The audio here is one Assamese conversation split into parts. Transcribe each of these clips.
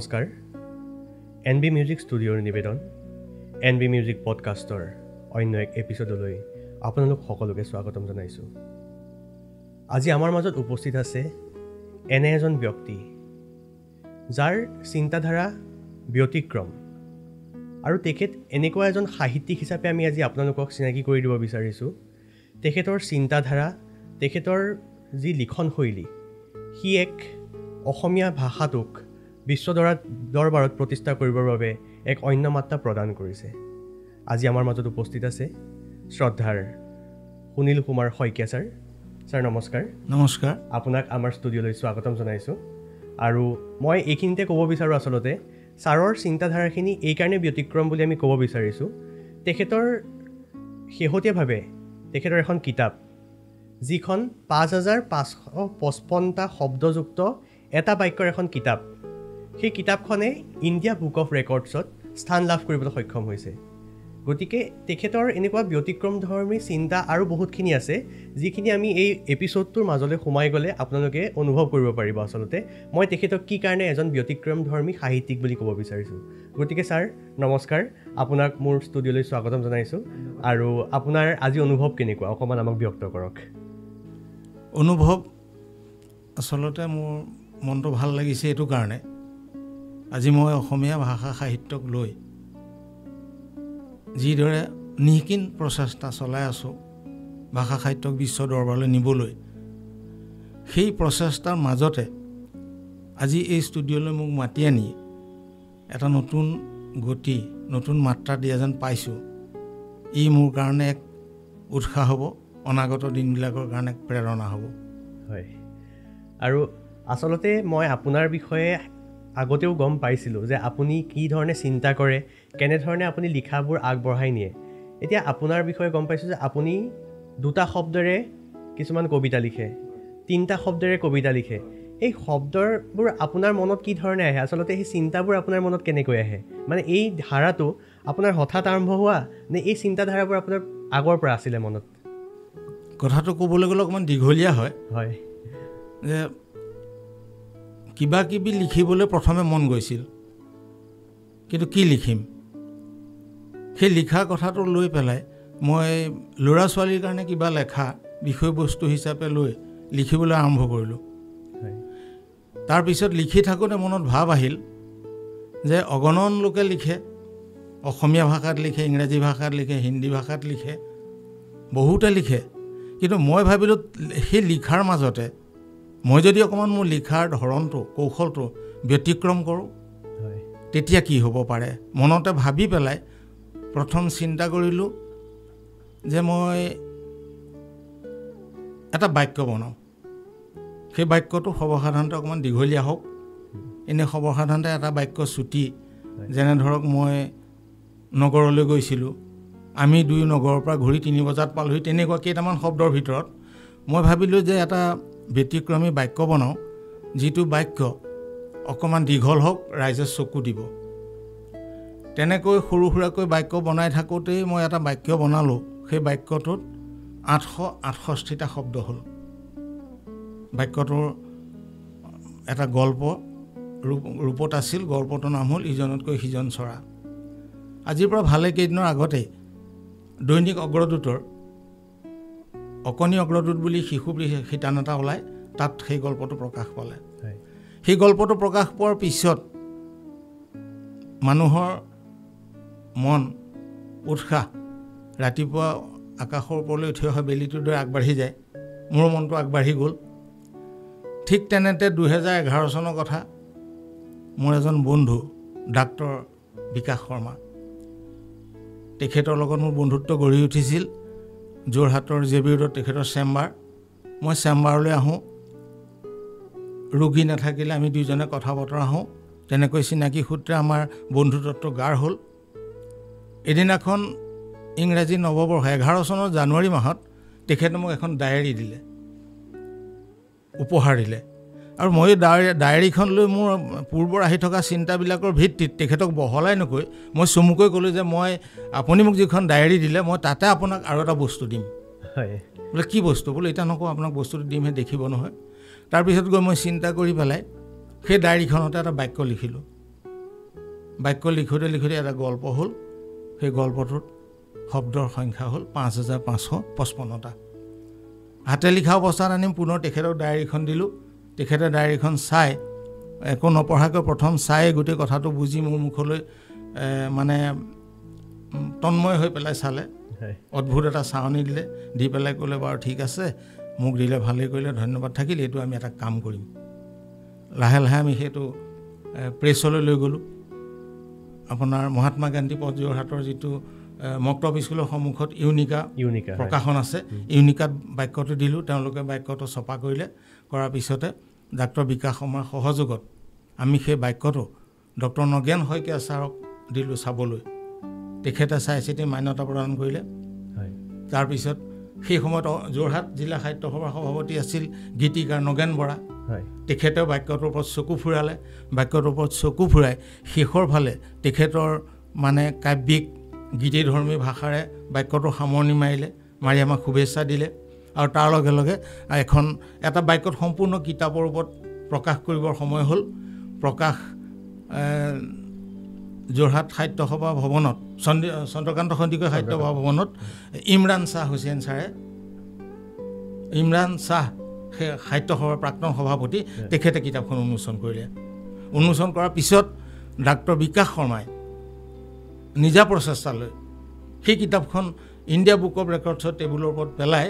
নমস্কাৰ NB মিউজিক ষ্টুডিঅ'ৰ নিবেদন NB মিউজিক পডকাষ্টৰ অন্য এক এপিছডলৈ আপোনালোক সকলোকে স্বাগতম জনাইছোঁ। আজি আমাৰ মাজত উপস্থিত আছে এনে এজন ব্যক্তি যাৰ চিন্তাধাৰা ব্যতিক্ৰম আৰু তেখেত এনেকুৱা এজন সাহিত্যিক হিচাপে আমি আজি আপোনালোকক চিনাকি কৰি দিব বিচাৰিছোঁ। তেখেতৰ চিন্তাধাৰা, তেখেতৰ যি লিখন শৈলী, সি এক অসমীয়া ভাষাটোক বিশ্ব দৰবাৰত প্ৰতিষ্ঠা কৰিবৰ বাবে এক অন্য মাত্ৰা প্ৰদান কৰিছে। আজি আমাৰ মাজত উপস্থিত আছে শ্ৰদ্ধাৰ সুনীল কুমাৰ শইকীয়া ছাৰ। ছাৰ নমস্কাৰ। নমস্কাৰ। আপোনাক আমাৰ ষ্টুডিঅ'লৈ স্বাগতম জনাইছোঁ। আৰু মই এইখিনিতে ক'ব বিচাৰোঁ, আচলতে ছাৰৰ চিন্তাধাৰাখিনি এইকাৰণে ব্যতিক্ৰম বুলি আমি ক'ব বিচাৰিছোঁ। তেখেতৰ শেহতীয়াভাৱে তেখেতৰ এখন কিতাপ, যিখন 5555টা শব্দযুক্ত এটা বাক্যৰ এখন কিতাপ, সেই কিতাপখনে ইণ্ডিয়া বুক অফ ৰেকৰ্ডছত স্থান লাভ কৰিবলৈ সক্ষম হৈছে। গতিকে তেখেতৰ এনেকুৱা ব্যতিক্ৰমধৰ্মী চিন্তা আৰু বহুতখিনি আছে, যিখিনি আমি এই এপিছ'ডটোৰ মাজলৈ সোমাই গ'লে আপোনালোকে অনুভৱ কৰিব পাৰিব। আচলতে মই তেখেতক কি কাৰণে এজন ব্যতিক্ৰমধৰ্মী সাহিত্যিক বুলি ক'ব বিচাৰিছোঁ। গতিকে ছাৰ নমস্কাৰ, আপোনাক মোৰ ষ্টুডিঅ'লৈ স্বাগতম জনাইছোঁ। আৰু আপোনাৰ আজি অনুভৱ কেনেকুৱা, অকণমান আমাক ব্যক্ত কৰক। অনুভৱ আচলতে মোৰ মনটো ভাল লাগিছে এইটো কাৰণে, আজি মই অসমীয়া ভাষা সাহিত্যক লৈ যিদৰে নিকিন প্ৰচেষ্টা চলাই আছোঁ ভাষা সাহিত্যক বিশ্ব দৰবাৰলৈ নিবলৈ, সেই প্ৰচেষ্টাৰ মাজতে আজি এই ষ্টুডিঅ'লৈ মোক মাতি আনি এটা নতুন গতি, নতুন মাত্ৰা দিয়া যেন পাইছোঁ। ই মোৰ কাৰণে এক উৎসাহ হ'ব, অনাগত দিনবিলাকৰ কাৰণে প্ৰেৰণা হ'ব। হয়, আৰু আচলতে মই আপোনাৰ বিষয়ে আগতেও গম পাইছিলোঁ যে আপুনি কি ধৰণে চিন্তা কৰে, কেনেধৰণে আপুনি লিখাবোৰ আগবঢ়াই নিয়ে। এতিয়া আপোনাৰ বিষয়ে গম পাইছোঁ যে আপুনি 2টা শব্দৰে কিছুমান কবিতা লিখে, 3টা শব্দৰে কবিতা লিখে। এই শব্দবোৰ আপোনাৰ মনত কি ধৰণে আহে, আচলতে সেই চিন্তাবোৰ আপোনাৰ মনত কেনেকৈ আহে? মানে এই ধাৰাটো আপোনাৰ হঠাৎ আৰম্ভ হোৱা নে এই চিন্তাধাৰাবোৰ আপোনাৰ আগৰ পৰা আছিলে মনত? কথাটো ক'বলৈ গ'লে অকণমান দীঘলীয়া হয়। হয়, যে কিবা কিবি লিখিবলৈ প্ৰথমে মন গৈছিল, কিন্তু কি লিখিম, সেই লিখা কথাটো লৈ পেলাই মই ল'ৰা ছোৱালীৰ কাৰণে কিবা লেখা বিষয়বস্তু হিচাপে লৈ লিখিবলৈ আৰম্ভ কৰিলোঁ। তাৰপিছত লিখি থাকোঁতে মনত ভাৱ আহিল যে অগণন লোকে লিখে, অসমীয়া ভাষাত লিখে, ইংৰাজী ভাষাত লিখে, হিন্দী ভাষাত লিখে, বহুতে লিখে। কিন্তু মই ভাবিলোঁ সেই লিখাৰ মাজতে মই যদি অকণমান মোৰ লিখাৰ ধৰণটো, কৌশলটো ব্যতিক্ৰম কৰোঁ, তেতিয়া কি হ'ব পাৰে। মনতে ভাবি পেলাই প্ৰথম চিন্তা কৰিলোঁ যে মই এটা বাক্য বনাওঁ। সেই বাক্যটো সৰ্বসাধাৰণতে অকণমান দীঘলীয়া হওক। এনেই সৰ্বসাধাৰণতে এটা বাক্য চুটি, যেনে ধৰক মই নগৰলৈ গৈছিলোঁ, আমি 2 নগৰৰ পৰা ঘূৰি 3 বজাত পালোহি, তেনেকুৱা কেইটামান শব্দৰ ভিতৰত মই ভাবিলোঁ যে এটা ব্যতিক্ৰমী বাক্য বনাওঁ, যিটো বাক্য অকণমান দীঘল হওক, ৰাইজে চকু দিব। তেনেকৈ সৰু সুৰাকৈ বাক্য বনাই থাকোঁতেই মই এটা বাক্য বনালোঁ। সেই বাক্যটোত 868টা শব্দ হ'ল। বাক্যটোৰ এটা গল্প ৰূপত আছিল। গল্পটোৰ নাম হ'ল ইজনতকৈ সিজন চৰা। আজিৰ পৰা ভালে কেইদিনৰ আগতেই দৈনিক অগ্ৰদূতৰ অকণি অগ্ৰদূত বুলি শিশু শিতান এটা ওলায়, তাত সেই গল্পটো প্ৰকাশ পালে। সেই গল্পটো প্ৰকাশ পোৱাৰ পিছত মানুহৰ মন, উৎসাহ, ৰাতিপুৱা আকাশৰ ওপৰলৈ উঠি অহা বেলিটোৰ দৰে আগবাঢ়ি যায়। মোৰ মনটো আগবাঢ়ি গ'ল। ঠিক তেনেতে 2011 চনৰ কথা, মোৰ এজন বন্ধু ডাক্তৰ বিকাশ শৰ্মা, তেখেতৰ লগত মোৰ বন্ধুত্ব গঢ়ি উঠিছিল। যোৰহাটৰ JB ৰোডত তেখেতৰ চেম্বাৰ। মই চেম্বাৰলৈ আহোঁ, ৰোগী নাথাকিলে আমি দুইজনে কথা বতৰা হওঁ। তেনেকৈ চিনাকি সূত্ৰে আমাৰ বন্ধুত্বটো গাঢ় হ'ল। এদিনাখন ইংৰাজী নৱবৰ্ষ 11 চনৰ জানুৱাৰী মাহত তেখেতে মোক এখন ডায়েৰী দিলে, উপহাৰ দিলে। আৰু মই ডায়েৰীখন লৈ মোৰ পূৰ্বৰ আহি থকা চিন্তাবিলাকৰ ভিত্তিত তেখেতক বহলাই নকৈ মই চমুকৈ ক'লোঁ যে আপুনি মোক যিখন ডায়েৰী দিলে, মই তাতে আপোনাক আৰু এটা বস্তু দিম। বোলে কি বস্তু? বোলে এতিয়া নকওঁ, আপোনাক বস্তুটো দিমহে, দেখিব নহয়। তাৰপিছত গৈ মই চিন্তা কৰি পেলাই সেই ডায়েৰীখনতে এটা বাক্য লিখিলোঁ। বাক্য লিখোঁতে এটা গল্প হ'ল। সেই গল্পটোত শব্দৰ সংখ্যা হ'ল 5555টা। হাতে লিখা অৱস্থাত আনি পুনৰ তেখেতক ডায়েৰীখন দিলোঁ। তেখেতে ডায়েৰীখন চাই একো নপঢ়াকৈ প্ৰথম চাই গোটেই কথাটো বুজি মোৰ মুখলৈ মানে তন্ময় হৈ পেলাই চালে। অদ্ভুত এটা চাৱনি দিলে, দি পেলাই ক'লে বাৰু ঠিক আছে, মোক দিলে ভালেই কৰিলে, ধন্যবাদ থাকিল, এইটো আমি এটা কাম কৰিম। লাহে লাহে আমি সেইটো প্ৰেছলৈ লৈ গ'লোঁ। আপোনাৰ মহাত্মা গান্ধী পথ যোৰহাটৰ যিটো মক্তব স্কুলৰ সন্মুখত ইউনিকা প্ৰকাশন আছে, ইউনিকাত বাক্যটো দিলোঁ। তেওঁলোকে বাক্যটো ছপা কৰিলে। কৰাৰ পিছতে ডাক্তৰ বিকাশ শৰ্মাৰ সহযোগত আমি সেই বাক্যটো ডক্টৰ নগেন শইকীয়া ছাৰক দিলোঁ চাবলৈ। তেখেতে চাই চিতি মান্যতা প্ৰদান কৰিলে। তাৰপিছত সেই সময়ত যোৰহাট জিলা সাহিত্য সভাৰ সভাপতি আছিল গীতিকাৰ নগেন বৰা। তেখেতেও বাক্যটোৰ ওপৰত চকু ফুৰালে। বাক্যটোৰ ওপৰত চকু ফুৰাই শেষৰ ফালে তেখেতৰ মানে কাব্যিক গীতিধৰ্মী ভাষাৰে বাক্যটো সামৰণি মাৰিলে, মাৰি আমাক শুভেচ্ছা দিলে। আৰু তাৰ লগে লগে এটা বাক্যত সম্পূৰ্ণ কিতাপৰ ওপৰত প্ৰকাশ কৰিবৰ সময় হ'ল। প্ৰকাশ যোৰহাট সাহিত্য সভা ভৱনত, চন্দ্ৰকান্ত সন্দিকৈ সাহিত্য সভা ভৱনত ইমৰান শ্বাহ হুছেইন ছাৰে, ইমৰান শ্বাহ সাহিত্য সভাৰ প্ৰাক্তন সভাপতি, তেখেতে কিতাপখন উন্মোচন কৰিলে। উন্মোচন কৰাৰ পিছত ডাক্তৰ বিকাশ শৰ্মাই নিজা প্ৰচেষ্টা লৈ সেই কিতাপখন ইণ্ডিয়া বুক অফ ৰেকৰ্ডছৰ টেবুলৰ ওপৰত পেলাই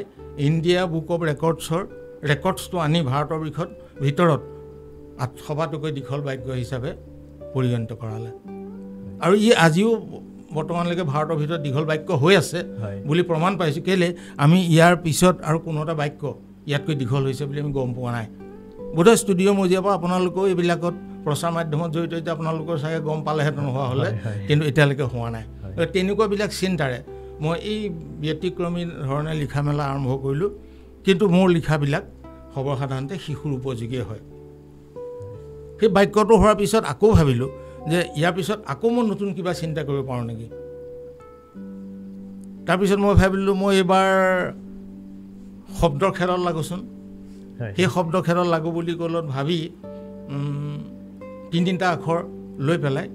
ইণ্ডিয়া বুক অফ ৰেকৰ্ডছটো আনি ভাৰতৰ ভিতৰত সবাতোকৈ দীঘল বাক্য হিচাপে পৰিগণিত কৰালে। আৰু ই আজিও বৰ্তমানলৈকে ভাৰতৰ ভিতৰত দীঘল বাক্য হৈ আছে বুলি প্ৰমাণ পাইছোঁ। কেলে আমি ইয়াৰ পিছত আৰু কোনো এটা বাক্য ইয়াতকৈ দীঘল হৈছে বুলি আমি গম পোৱা নাই। বোধহয় ষ্টুডিঅ' মজিয়াৰ পৰা আপোনালোকেও এইবিলাকত প্ৰচাৰ মাধ্যমত জড়িত এতিয়া আপোনালোকৰ চাগে গম পালেহেঁতেন হোৱা হ'লে, কিন্তু এতিয়ালৈকে হোৱা নাই। তেনেকুৱাবিলাক চিন্তাৰে মই এই ব্যতিক্ৰমী ধৰণে লিখা মেলা আৰম্ভ কৰিলোঁ। কিন্তু মোৰ লিখাবিলাক সৰ্বসাধাৰণতে শিশুৰ উপযোগী হয়। সেই বাক্যটো হোৱাৰ পিছত আকৌ ভাবিলোঁ যে ইয়াৰ পিছত আকৌ মই নতুন কিবা চিন্তা কৰিব পাৰোঁ নেকি। তাৰপিছত মই ভাবিলোঁ মই এইবাৰ শব্দৰ খেলত লাগোচোন। সেই শব্দ খেলত লাগো বুলি ক'লত ভাবি 3-3টা আখৰ লৈ পেলাই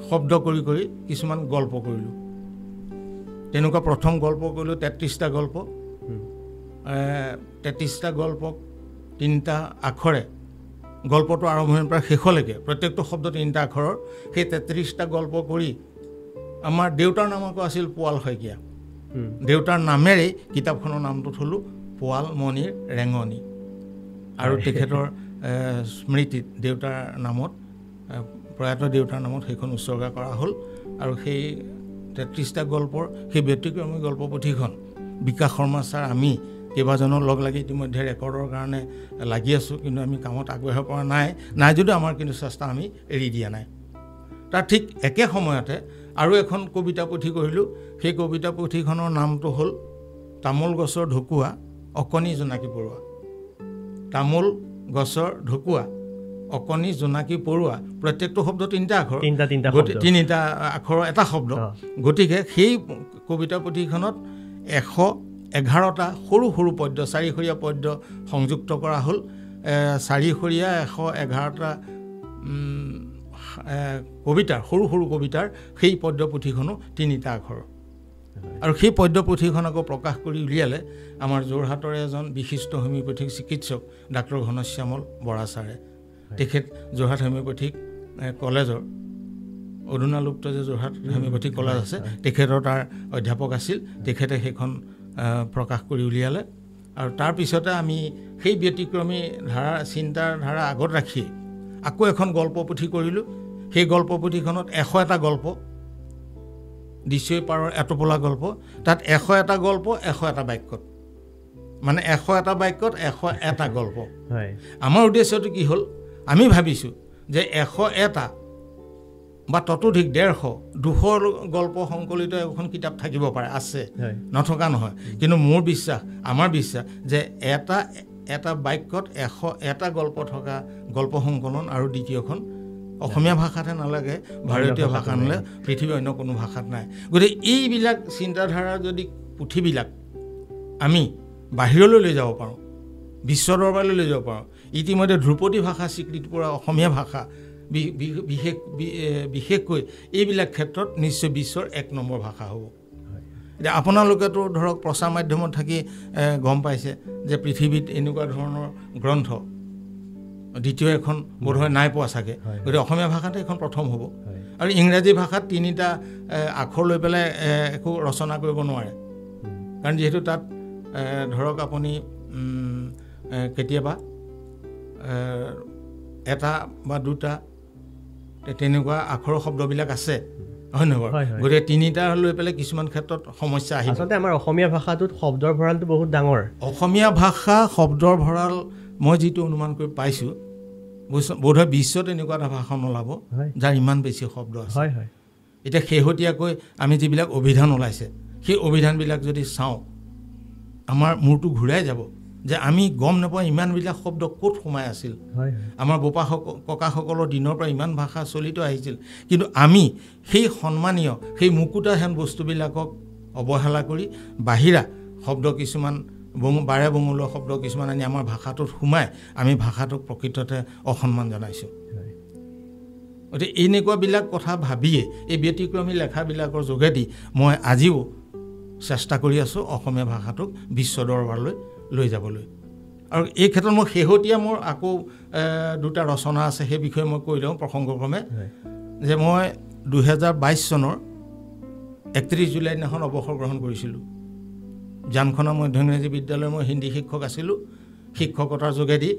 শব্দ কৰি কৰি কিছুমান গল্প কৰিলোঁ। তেনেকুৱা প্ৰথম গল্প কৰিলোঁ 33টা গল্প। 33টা গল্পক 3টা আখৰে গল্পটো আৰম্ভণিৰ পৰা শেষলৈকে প্ৰত্যেকটো শব্দ 3টা আখৰৰ। সেই 33টা গল্প কৰি আমাৰ দেউতাৰ নাম আকৌ আছিল পোৱাল শইকীয়া। দেউতাৰ নামেৰেই কিতাপখনৰ নামটো থলোঁ পোৱাল মণিৰ ৰেঙনি। আৰু তেখেতৰ স্মৃতিত দেউতাৰ নামত, প্ৰয়াত দেউতাৰ নামত সেইখন উৎসৰ্গা কৰা হ'ল। আৰু সেই 33টা গল্পৰ সেই ব্যতিক্ৰমী গল্প পুথিখন বিকাশ শৰ্মা ছাৰ আমি কেইবাজনৰ লগ লাগি ইতিমধ্যে ৰেকৰ্ডৰ কাৰণে লাগি আছোঁ, কিন্তু আমি কামত আগবাঢ়িব পৰা নাই যদিও আমাৰ কিন্তু চেষ্টা আমি এৰি দিয়া নাই। তাৰ ঠিক একে সময়তে আৰু এখন কবিতা পুথি কৰিলোঁ। সেই কবিতা পুথিখনৰ নামটো হ'ল তামোল গছৰ ঢকুৱা অকণি জোনাকী পৰুৱা। তামোল গছৰ ঢকুৱা অকণি জোনাকী পৰুৱা। প্ৰত্যেকটো শব্দ 3টা আখৰ, 3টা আখৰৰ এটা শব্দ। গতিকে সেই কবিতা পুথিখনত 111টা সৰু সৰু পদ্য, 4-সৰীয়া পদ্য সংযুক্ত কৰা হ'ল। 4-সৰীয়া 111টা কবিতাৰ, সৰু সৰু কবিতাৰ সেই পদ্য পুথিখনো 3টা আখৰ। আৰু সেই পদ্য পুথিখন আকৌ প্ৰকাশ কৰি উলিয়ালে আমাৰ যোৰহাটৰ এজন বিশিষ্ট হোমিঅ'পেথিক চিকিৎসক ডাক্তৰ ঘনশ্যামল বৰা ছাৰে। তেখেত যোৰহাট হোমিঅ'পেথিক কলেজৰ অধুনালুপ্ত যে যোৰহাট হোমিঅ'পেথিক কলেজ আছে, তেখেতৰ তাৰ অধ্যাপক আছিল। তেখেতে সেইখন প্ৰকাশ কৰি উলিয়ালে। আৰু তাৰপিছতে আমি সেই ব্যতিক্ৰমী চিন্তাৰ ধাৰা আগত ৰাখি আকৌ এখন গল্প পুথি কৰিলোঁ। সেই গল্প পুথিখনত 101টা গল্প, দিছৈ পাৰৰ এটোপোলা গল্প। তাত 101টা গল্প 101টা বাক্যত, মানে 101টা বাক্যত 101টা গল্প। আমাৰ উদ্দেশ্যটো কি হ'ল, আমি ভাবিছোঁ যে 101টা বা ততোধিক 150-200 গল্প সংকলিত এখন কিতাপ থাকিব পাৰে, আছে, নথকা নহয়। কিন্তু মোৰ বিশ্বাস, আমাৰ বিশ্বাস যে এটা বাক্যত 101টা গল্প থকা গল্প সংকলন আৰু দ্বিতীয়খন অসমীয়া ভাষাতে নালাগে, ভাৰতীয় ভাষা নালাগে, পৃথিৱীৰ অন্য কোনো ভাষাত নাই। গতিকে এইবিলাক চিন্তাধাৰাৰ যদি পুথিবিলাক আমি বাহিৰলৈ লৈ যাব পাৰোঁ, বিশ্ব দৰবাৰলৈ লৈ যাব পাৰোঁ, ইতিমধ্যে ধ্ৰুপদী ভাষা স্বীকৃতি পোৱা অসমীয়া ভাষা বিশেষকৈ এইবিলাক ক্ষেত্ৰত নিশ্চয় বিশ্বৰ 1 নম্বৰ ভাষা হ'ব। এতিয়া আপোনালোকেতো ধৰক প্ৰচাৰ মাধ্যমত থাকি গম পাইছে যে পৃথিৱীত এনেকুৱা ধৰণৰ গ্ৰন্থ দ্বিতীয় এখন বোধহয় নাই পোৱা চাগে, গতিকে অসমীয়া ভাষাতে এখন প্ৰথম হ'ব। আৰু ইংৰাজী ভাষাত 3টা আখৰ লৈ পেলাই একো ৰচনা কৰিব নোৱাৰে, কাৰণ যিহেতু তাত ধৰক আপুনি কেতিয়াবা এটা বা দুটা তেনেকুৱা আখৰৰ শব্দবিলাক আছে, হয় নহয়? গতিকে 3টা লৈ পেলাই কিছুমান ক্ষেত্ৰত সমস্যা আহিব। আচলতে আমাৰ অসমীয়া ভাষাটোত শব্দৰ ভঁৰালটো বহুত ডাঙৰ। অসমীয়া ভাষা শব্দৰ ভঁৰাল মই যিটো অনুমান কৰি পাইছোঁ, বোধহয় বিশ্বত এনেকুৱা এটা ভাষা নোলাব যাৰ ইমান বেছি শব্দ আছে। এতিয়া শেহতীয়াকৈ আমি যিবিলাক অভিধান ওলাইছে, সেই অভিধানবিলাক যদি চাওঁ আমাৰ মূৰটো ঘূৰাই যাব যে আমি গম নাপাওঁ ইমানবিলাক শব্দ ক'ত সোমাই আছিল। আমাৰ ককাসকলৰ দিনৰ পৰা ইমান ভাষা চলিত আহিছিল, কিন্তু আমি সেই সন্মানীয় সেই মুকুতাহেন বস্তুবিলাকক অৱহেলা কৰি বাহিৰা শব্দ কিছুমান বাৰে বঙলোৱা শব্দ কিছুমান আনি আমাৰ ভাষাটোত সোমাই আমি ভাষাটোক প্ৰকৃততে অসন্মান জনাইছোঁ। গতিকে এনেকুৱাবিলাক কথা ভাবিয়ে এই ব্যতিক্ৰমী লেখাবিলাকৰ যোগেদি মই আজিও চেষ্টা কৰি আছোঁ অসমীয়া ভাষাটোক বিশ্ব দৰবাৰলৈ লৈ যাবলৈ। আৰু এই ক্ষেত্ৰত মোৰ শেহতীয়া মোৰ আকৌ 2টা ৰচনা আছে, সেই বিষয়ে মই কৈ লওঁ প্ৰসংগক্ৰমে। যে মই 2022 চনৰ 31 জুলাই দিনাখন অৱসৰ গ্ৰহণ কৰিছিলোঁ। জানখনা মধ্য ইংৰাজী বিদ্যালয়ৰ মই হিন্দী শিক্ষক আছিলোঁ। শিক্ষকতাৰ যোগেদি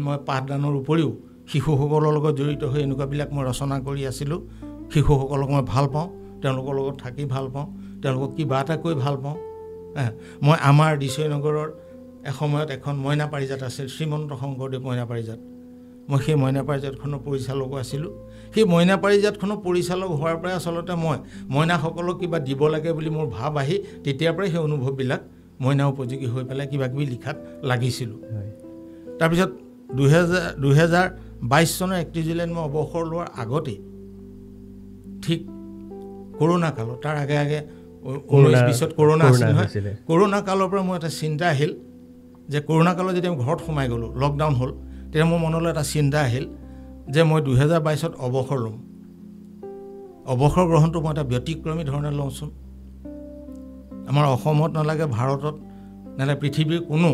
মই পাঠদানৰ উপৰিও শিশুসকলৰ লগত জড়িত হৈ এনেকুৱাবিলাক মই ৰচনা কৰি আছিলোঁ। শিশুসকলক মই ভাল পাওঁ, তেওঁলোকৰ লগত থাকি ভাল পাওঁ, তেওঁলোকক কিবা এটা কৈ ভাল পাওঁ। মই আমাৰ দিছয়নগৰৰ এসময়ত এখন মইনা পাৰিজাত আছিল, শ্ৰীমন্ত শংকৰদেৱ মইনা পাৰিজাত। মই সেই মইনা পাৰিজাতখনৰ পৰিচালকো আছিলোঁ। সেই মইনা পাৰিজাতখনৰ পৰিচালক হোৱাৰ পৰাই আচলতে মই মইনাসকলক কিবা দিব লাগে বুলি মোৰ ভাৱ আহি তেতিয়াৰ পৰাই সেই অনুভৱবিলাক মইনা উপযোগী হৈ পেলাই কিবাকিবি লিখাত লাগিছিলোঁ। তাৰপিছত 2022 চনৰ 31 জুলাইত মই অৱসৰ লোৱাৰ আগতেই ঠিক কৰোণা কালত, তাৰ আগে 19-20 কৰোণা আছিল নহয়, কৰোণা কালৰ পৰা মোৰ এটা চিন্তা আহিল যে কৰোণা কালত যেতিয়া মই ঘৰত সোমাই গ'লোঁ, লকডাউন হ'ল, তেতিয়া মোৰ মনলৈ এটা চিন্তা আহিল যে মই 2022 অৱসৰ ল'ম। অৱসৰ গ্ৰহণটো মই এটা ব্যতিক্ৰমী ধৰণে লওঁচোন। আমাৰ অসমত নালাগে, ভাৰতত নালাগে, পৃথিৱীৰ কোনো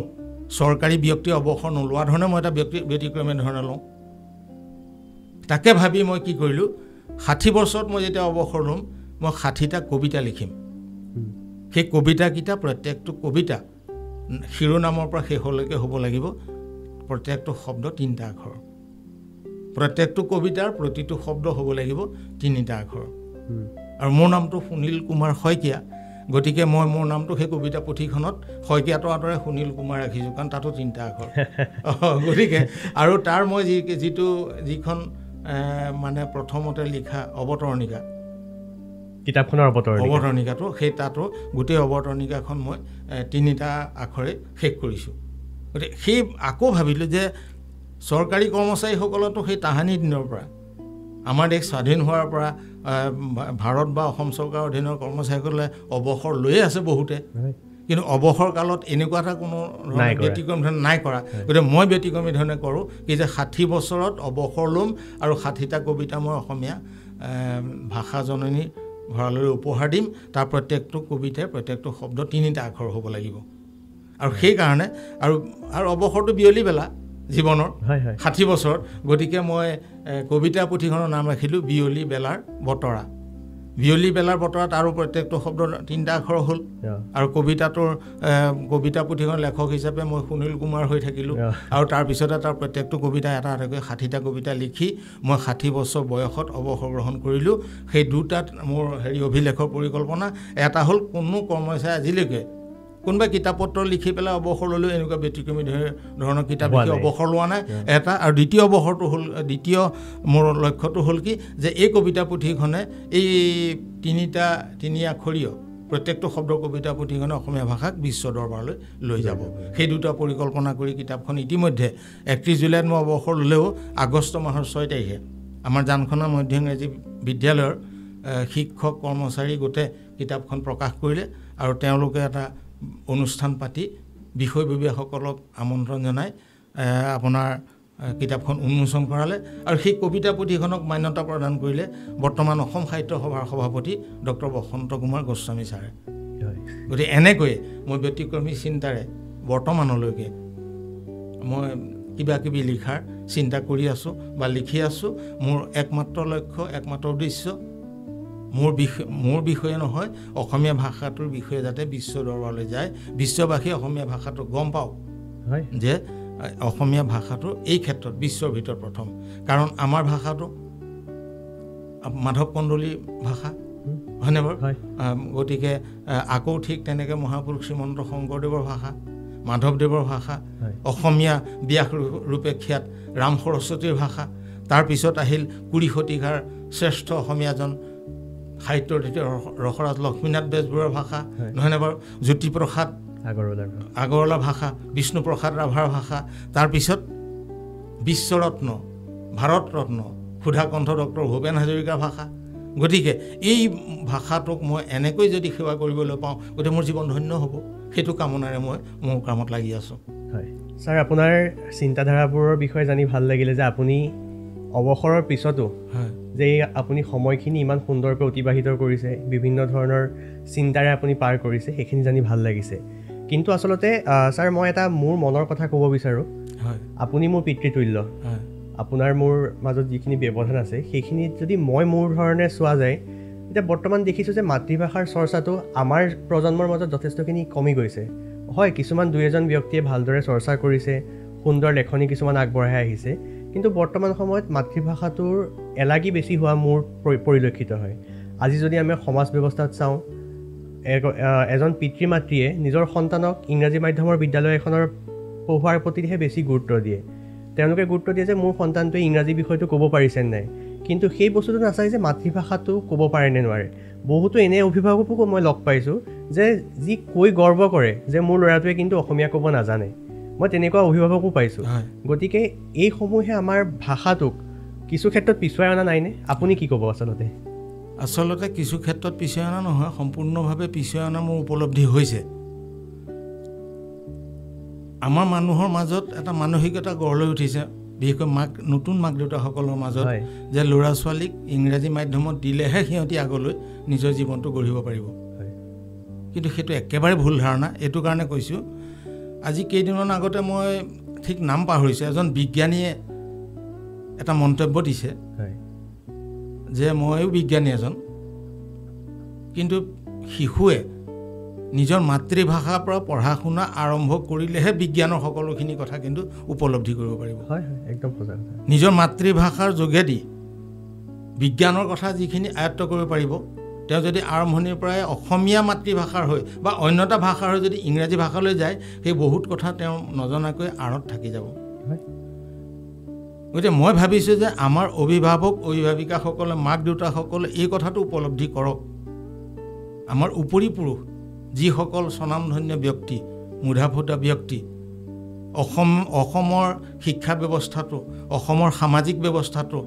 চৰকাৰী ব্যক্তিয়ে অৱসৰ নোলোৱা ধৰণে মই এটা ব্যতিক্ৰমী ধৰণে লওঁ। তাকে ভাবি মই কি কৰিলোঁ, 60 বছৰত মই যেতিয়া অৱসৰ ল'ম, মই 60টা কবিতা লিখিম। সেই কবিতাকেইটা প্ৰত্যেকটো কবিতা শিৰোনামৰ পৰা শেষলৈকে হ'ব লাগিব প্ৰত্যেকটো শব্দ 3টা আখৰ। প্ৰত্যেকটো কবিতাৰ প্ৰতিটো শব্দ হ'ব লাগিব 3টা আখৰ। আৰু মোৰ নামটো সুনীল কুমাৰ শইকীয়া, গতিকে মই মোৰ নামটো সেই কবিতা পুথিখনত শইকীয়াটো আঁতৰে সুনীল কুমাৰ ৰাখিছোঁ, কাৰণ তাতো 3টা আখৰ। গতিকে আৰু তাৰ মই যিখন মানে প্ৰথমতে লিখা অৱতৰণিকা, কিতাপখনৰ অৱতৰণিকাটো, সেই তাতো গোটেই অৱতৰণিকাখন মই 3টা আখৰে শেষ কৰিছোঁ। গতিকে সেই আকৌ ভাবিলোঁ যে চৰকাৰী কৰ্মচাৰীসকলতো সেই তাহানিৰ দিনৰ পৰা আমাৰ দেশ স্বাধীন হোৱাৰ পৰা ভাৰত বা অসম চৰকাৰৰ অধীনৰ কৰ্মচাৰীসকলে অৱসৰ লৈয়ে আছে বহুতে, কিন্তু অৱসৰ কালত এনেকুৱা এটা কোনো ব্যতিক্ৰমী ধৰণে নাই কৰা। গতিকে মই ব্যতিক্ৰমী ধৰণে কৰোঁ কি যে 60 বছৰত অৱসৰ ল'ম আৰু 60টা কবিতা মই অসমীয়া ভাষা জননীৰ ভঁৰাললৈ উপহাৰ দিম। তাৰ প্ৰত্যেকটো কবিতাই প্ৰত্যেকটো শব্দ 3টা আখৰ হ'ব লাগিব। আৰু সেইকাৰণে আৰু অৱসৰটো বিয়লি বেলা জীৱনৰ 60 বছৰত, গতিকে মই কবিতা পুথিখনৰ নাম ৰাখিলোঁ বিয়লি বেলাৰ বতৰা। বিয়লি বেলাৰ বতৰাত আৰু প্ৰত্যেকটো শব্দ 3টা আখৰ হ'ল। আৰু কবিতা পুথিখনৰ লেখক হিচাপে মই সুনীল কুমাৰ হৈ থাকিলোঁ। আৰু তাৰপিছতে তাৰ প্ৰত্যেকটো কবিতা এটা এটাকৈ 60টা কবিতা লিখি মই 60 বছৰ বয়সত অৱসৰ গ্ৰহণ কৰিলোঁ। সেই 2টাত মোৰ অভিলেখৰ পৰিকল্পনা। এটা হ'ল কোনো কৰ্মচাৰী আজিলৈকে কোনোবা কিতাপ পত্ৰ লিখি পেলাই অৱসৰ ল'লেও এনেকুৱা ব্যতিক্ৰমী ধৰণৰ কিতাপ লিখি অৱসৰ লোৱা নাই এটা। আৰু দ্বিতীয় মোৰ লক্ষ্যটো হ'ল কি যে এই কবিতা পুথিখনে এই 3 আখৰীয় প্ৰত্যেকটো শব্দ কবিতা পুথিখনে অসমীয়া ভাষাক বিশ্ব দৰবাৰলৈ লৈ যাব। সেই 2টা পৰিকল্পনা কৰি কিতাপখন ইতিমধ্যে 31 জুলাইত মই অৱসৰ ল'লেও আগষ্ট মাহৰ 6 তাৰিখে আমাৰ জানখনা মধ্য ইংৰাজী বিদ্যালয়ৰ শিক্ষক কৰ্মচাৰী গোটেই কিতাপখন প্ৰকাশ কৰিলে। আৰু তেওঁলোকে এটা অনুষ্ঠান পাতি বিষয়ববীয়াসকলক আমন্ত্ৰণ জনাই আপোনাৰ কিতাপখন উন্মোচন কৰালে আৰু সেই কবিতা পুথিখনক মান্যতা প্ৰদান কৰিলে বৰ্তমান অসম সাহিত্য সভাৰ সভাপতি ডক্টৰ বসন্ত কুমাৰ গোস্বামী ছাৰে। গতিকে এনেকৈয়ে মই ব্যতিক্ৰমী চিন্তাৰে বৰ্তমানলৈকে মই কিবা কিবি লিখাৰ চিন্তা কৰি আছোঁ বা লিখি আছোঁ। মোৰ একমাত্ৰ লক্ষ্য, একমাত্ৰ উদ্দেশ্য মোৰ বিষয়ে নহয়, অসমীয়া ভাষাটোৰ বিষয়ে যাতে বিশ্ব দৰবাৰলৈ যায়, বিশ্ববাসী অসমীয়া ভাষাটো গম পাওক যে অসমীয়া ভাষাটো এই ক্ষেত্ৰত বিশ্বৰ ভিতৰত প্ৰথম। কাৰণ আমাৰ ভাষাটো মাধৱ কন্দলী ভাষা, হয়নে বাৰু? গতিকে আকৌ ঠিক তেনেকৈ মহাপুৰুষ শ্ৰীমন্ত শংকৰদেৱৰ ভাষা, মাধৱদেৱৰ ভাষা, অসমীয়া ব্যাস ৰূপে খ্যাত ৰাম সৰস্বতীৰ ভাষা, তাৰপিছত আহিল 20 শতিকাৰ শ্ৰেষ্ঠ অসমীয়াজন সাহিত্যৰ ৰসৰাজ লক্ষ্মীনাথ বেজবৰুৱাৰ ভাষা, নহয়নে বাৰু? জ্যোতিপ্ৰসাদ আগৰৱালাৰ ভাষা, বিষ্ণুপ্ৰসাদ ৰাভাৰ ভাষা, তাৰপিছত বিশ্বৰত্ন ভাৰতৰত্ন সুধাকণ্ঠ ডক্টৰ ভূপেন হাজৰিকাৰ ভাষা। গতিকে এই ভাষাটোক মই এনেকৈ যদি সেৱা কৰিবলৈ পাওঁ, গতিকে মোৰ জীৱন ধন্য হ'ব। সেইটো কামনাৰে মই মোৰ কামত লাগি আছোঁ। হয় ছাৰ, আপোনাৰ চিন্তাধাৰাবোৰৰ বিষয়ে জানি ভাল লাগিলে যে আপুনি অৱসৰৰ পিছতো যে আপুনি সময়খিনি ইমান সুন্দৰকৈ অতিবাহিত কৰিছে, বিভিন্ন ধৰণৰ চিন্তাৰে আপুনি পাৰ কৰিছে, সেইখিনি জানি ভাল লাগিছে। কিন্তু আচলতে ছাৰ, মই এটা মোৰ মনৰ কথা ক'ব বিচাৰোঁ। আপুনি মোৰ পিতৃতুল্য, আপোনাৰ মোৰ মাজত যিখিনি ব্যৱধান আছে সেইখিনিত যদি মই মোৰ ধৰণে চোৱা যায়, এতিয়া বৰ্তমান দেখিছোঁ যে মাতৃভাষাৰ চৰ্চাটো আমাৰ প্ৰজন্মৰ মাজত যথেষ্টখিনি কমি গৈছে। হয়, কিছুমান 2-এজন ব্যক্তিয়ে ভালদৰে চৰ্চা কৰিছে, সুন্দৰ লেখনি কিছুমান আগবঢ়াই আহিছে, কিন্তু বৰ্তমান সময়ত মাতৃভাষাটোৰ এলাগী বেছি হোৱা মোৰ পৰিলক্ষিত হয়। আজি যদি আমি সমাজ ব্যৱস্থাত চাওঁ, এজন পিতৃ মাতৃয়ে নিজৰ সন্তানক ইংৰাজী মাধ্যমৰ বিদ্যালয় এখনৰ পঢ়োৱাৰ প্ৰতিহে বেছি গুৰুত্ব দিয়ে। তেওঁলোকে গুৰুত্ব দিয়ে যে মোৰ সন্তানটোৱে ইংৰাজী বিষয়টো ক'ব পাৰিছে নাই, কিন্তু সেই বস্তুটো নাচায় যে মাতৃভাষাটো ক'ব পাৰে নে নোৱাৰে। বহুতো এনে অভিভাৱকো মই লগ পাইছোঁ যে যি কৈ গৰ্ব কৰে যে মোৰ ল'ৰাটোৱে কিন্তু অসমীয়া ক'ব নাজানে। মই তেনেকুৱা অভিভাৱকো পাইছোঁ। গতিকে এইসমূহে আমাৰ ভাষাটোক কিছু ক্ষেত্ৰত পিছুৱাই অনা নাইনে? আপুনি কি ক'ব? আচলতে কিছু ক্ষেত্ৰত পিছুৱাই অনা নহয়, সম্পূৰ্ণভাৱে পিছুৱাই অনা মোৰ উপলব্ধি হৈছে। আমাৰ মানুহৰ মাজত এটা মানসিকতা গঢ় লৈ উঠিছে, বিশেষকৈ নতুন মাক দেউতাকসকলৰ মাজত, যে ল'ৰা ছোৱালীক ইংৰাজী মাধ্যমত দিলেহে সিহঁতি আগলৈ নিজৰ জীৱনটো গঢ়িব পাৰিব। কিন্তু সেইটো একেবাৰে ভুল ধাৰণা। এইটো কাৰণে কৈছোঁ, আজি কেইদিনমান আগতে মই ঠিক নাম পাহৰিছোঁ, এজন বিজ্ঞানীয়ে এটা মন্তব্য দিছে যে ময়ো বিজ্ঞানী এজন, কিন্তু শিশুৱে নিজৰ মাতৃভাষাৰ পৰা পঢ়া শুনা আৰম্ভ কৰিলেহে বিজ্ঞানৰ সকলোখিনি কথা কিন্তু উপলব্ধি কৰিব পাৰিব। একদম সঁচা কথা। নিজৰ মাতৃভাষাৰ যোগেদি বিজ্ঞানৰ কথা যিখিনি আয়ত্ব কৰিব পাৰিব, তেওঁ যদি আৰম্ভণিৰ পৰাই অসমীয়া মাতৃভাষাৰ হৈ বা অন্য এটা ভাষাৰ হৈ যদি ইংৰাজী ভাষালৈ যায়, সেই বহুত কথা তেওঁ নজনাকৈ আঁৰত থাকি যাব। গতিকে মই ভাবিছোঁ যে আমাৰ অভিভাৱিকাসকলে, মাক দেউতাকসকলে এই কথাটো উপলব্ধি কৰক। আমাৰ উপৰি পুৰুষ যিসকল স্বনামধন্য ব্যক্তি, মুধাফুটা ব্যক্তি, অসমৰ শিক্ষা ব্যৱস্থাটো, অসমৰ সামাজিক ব্যৱস্থাটো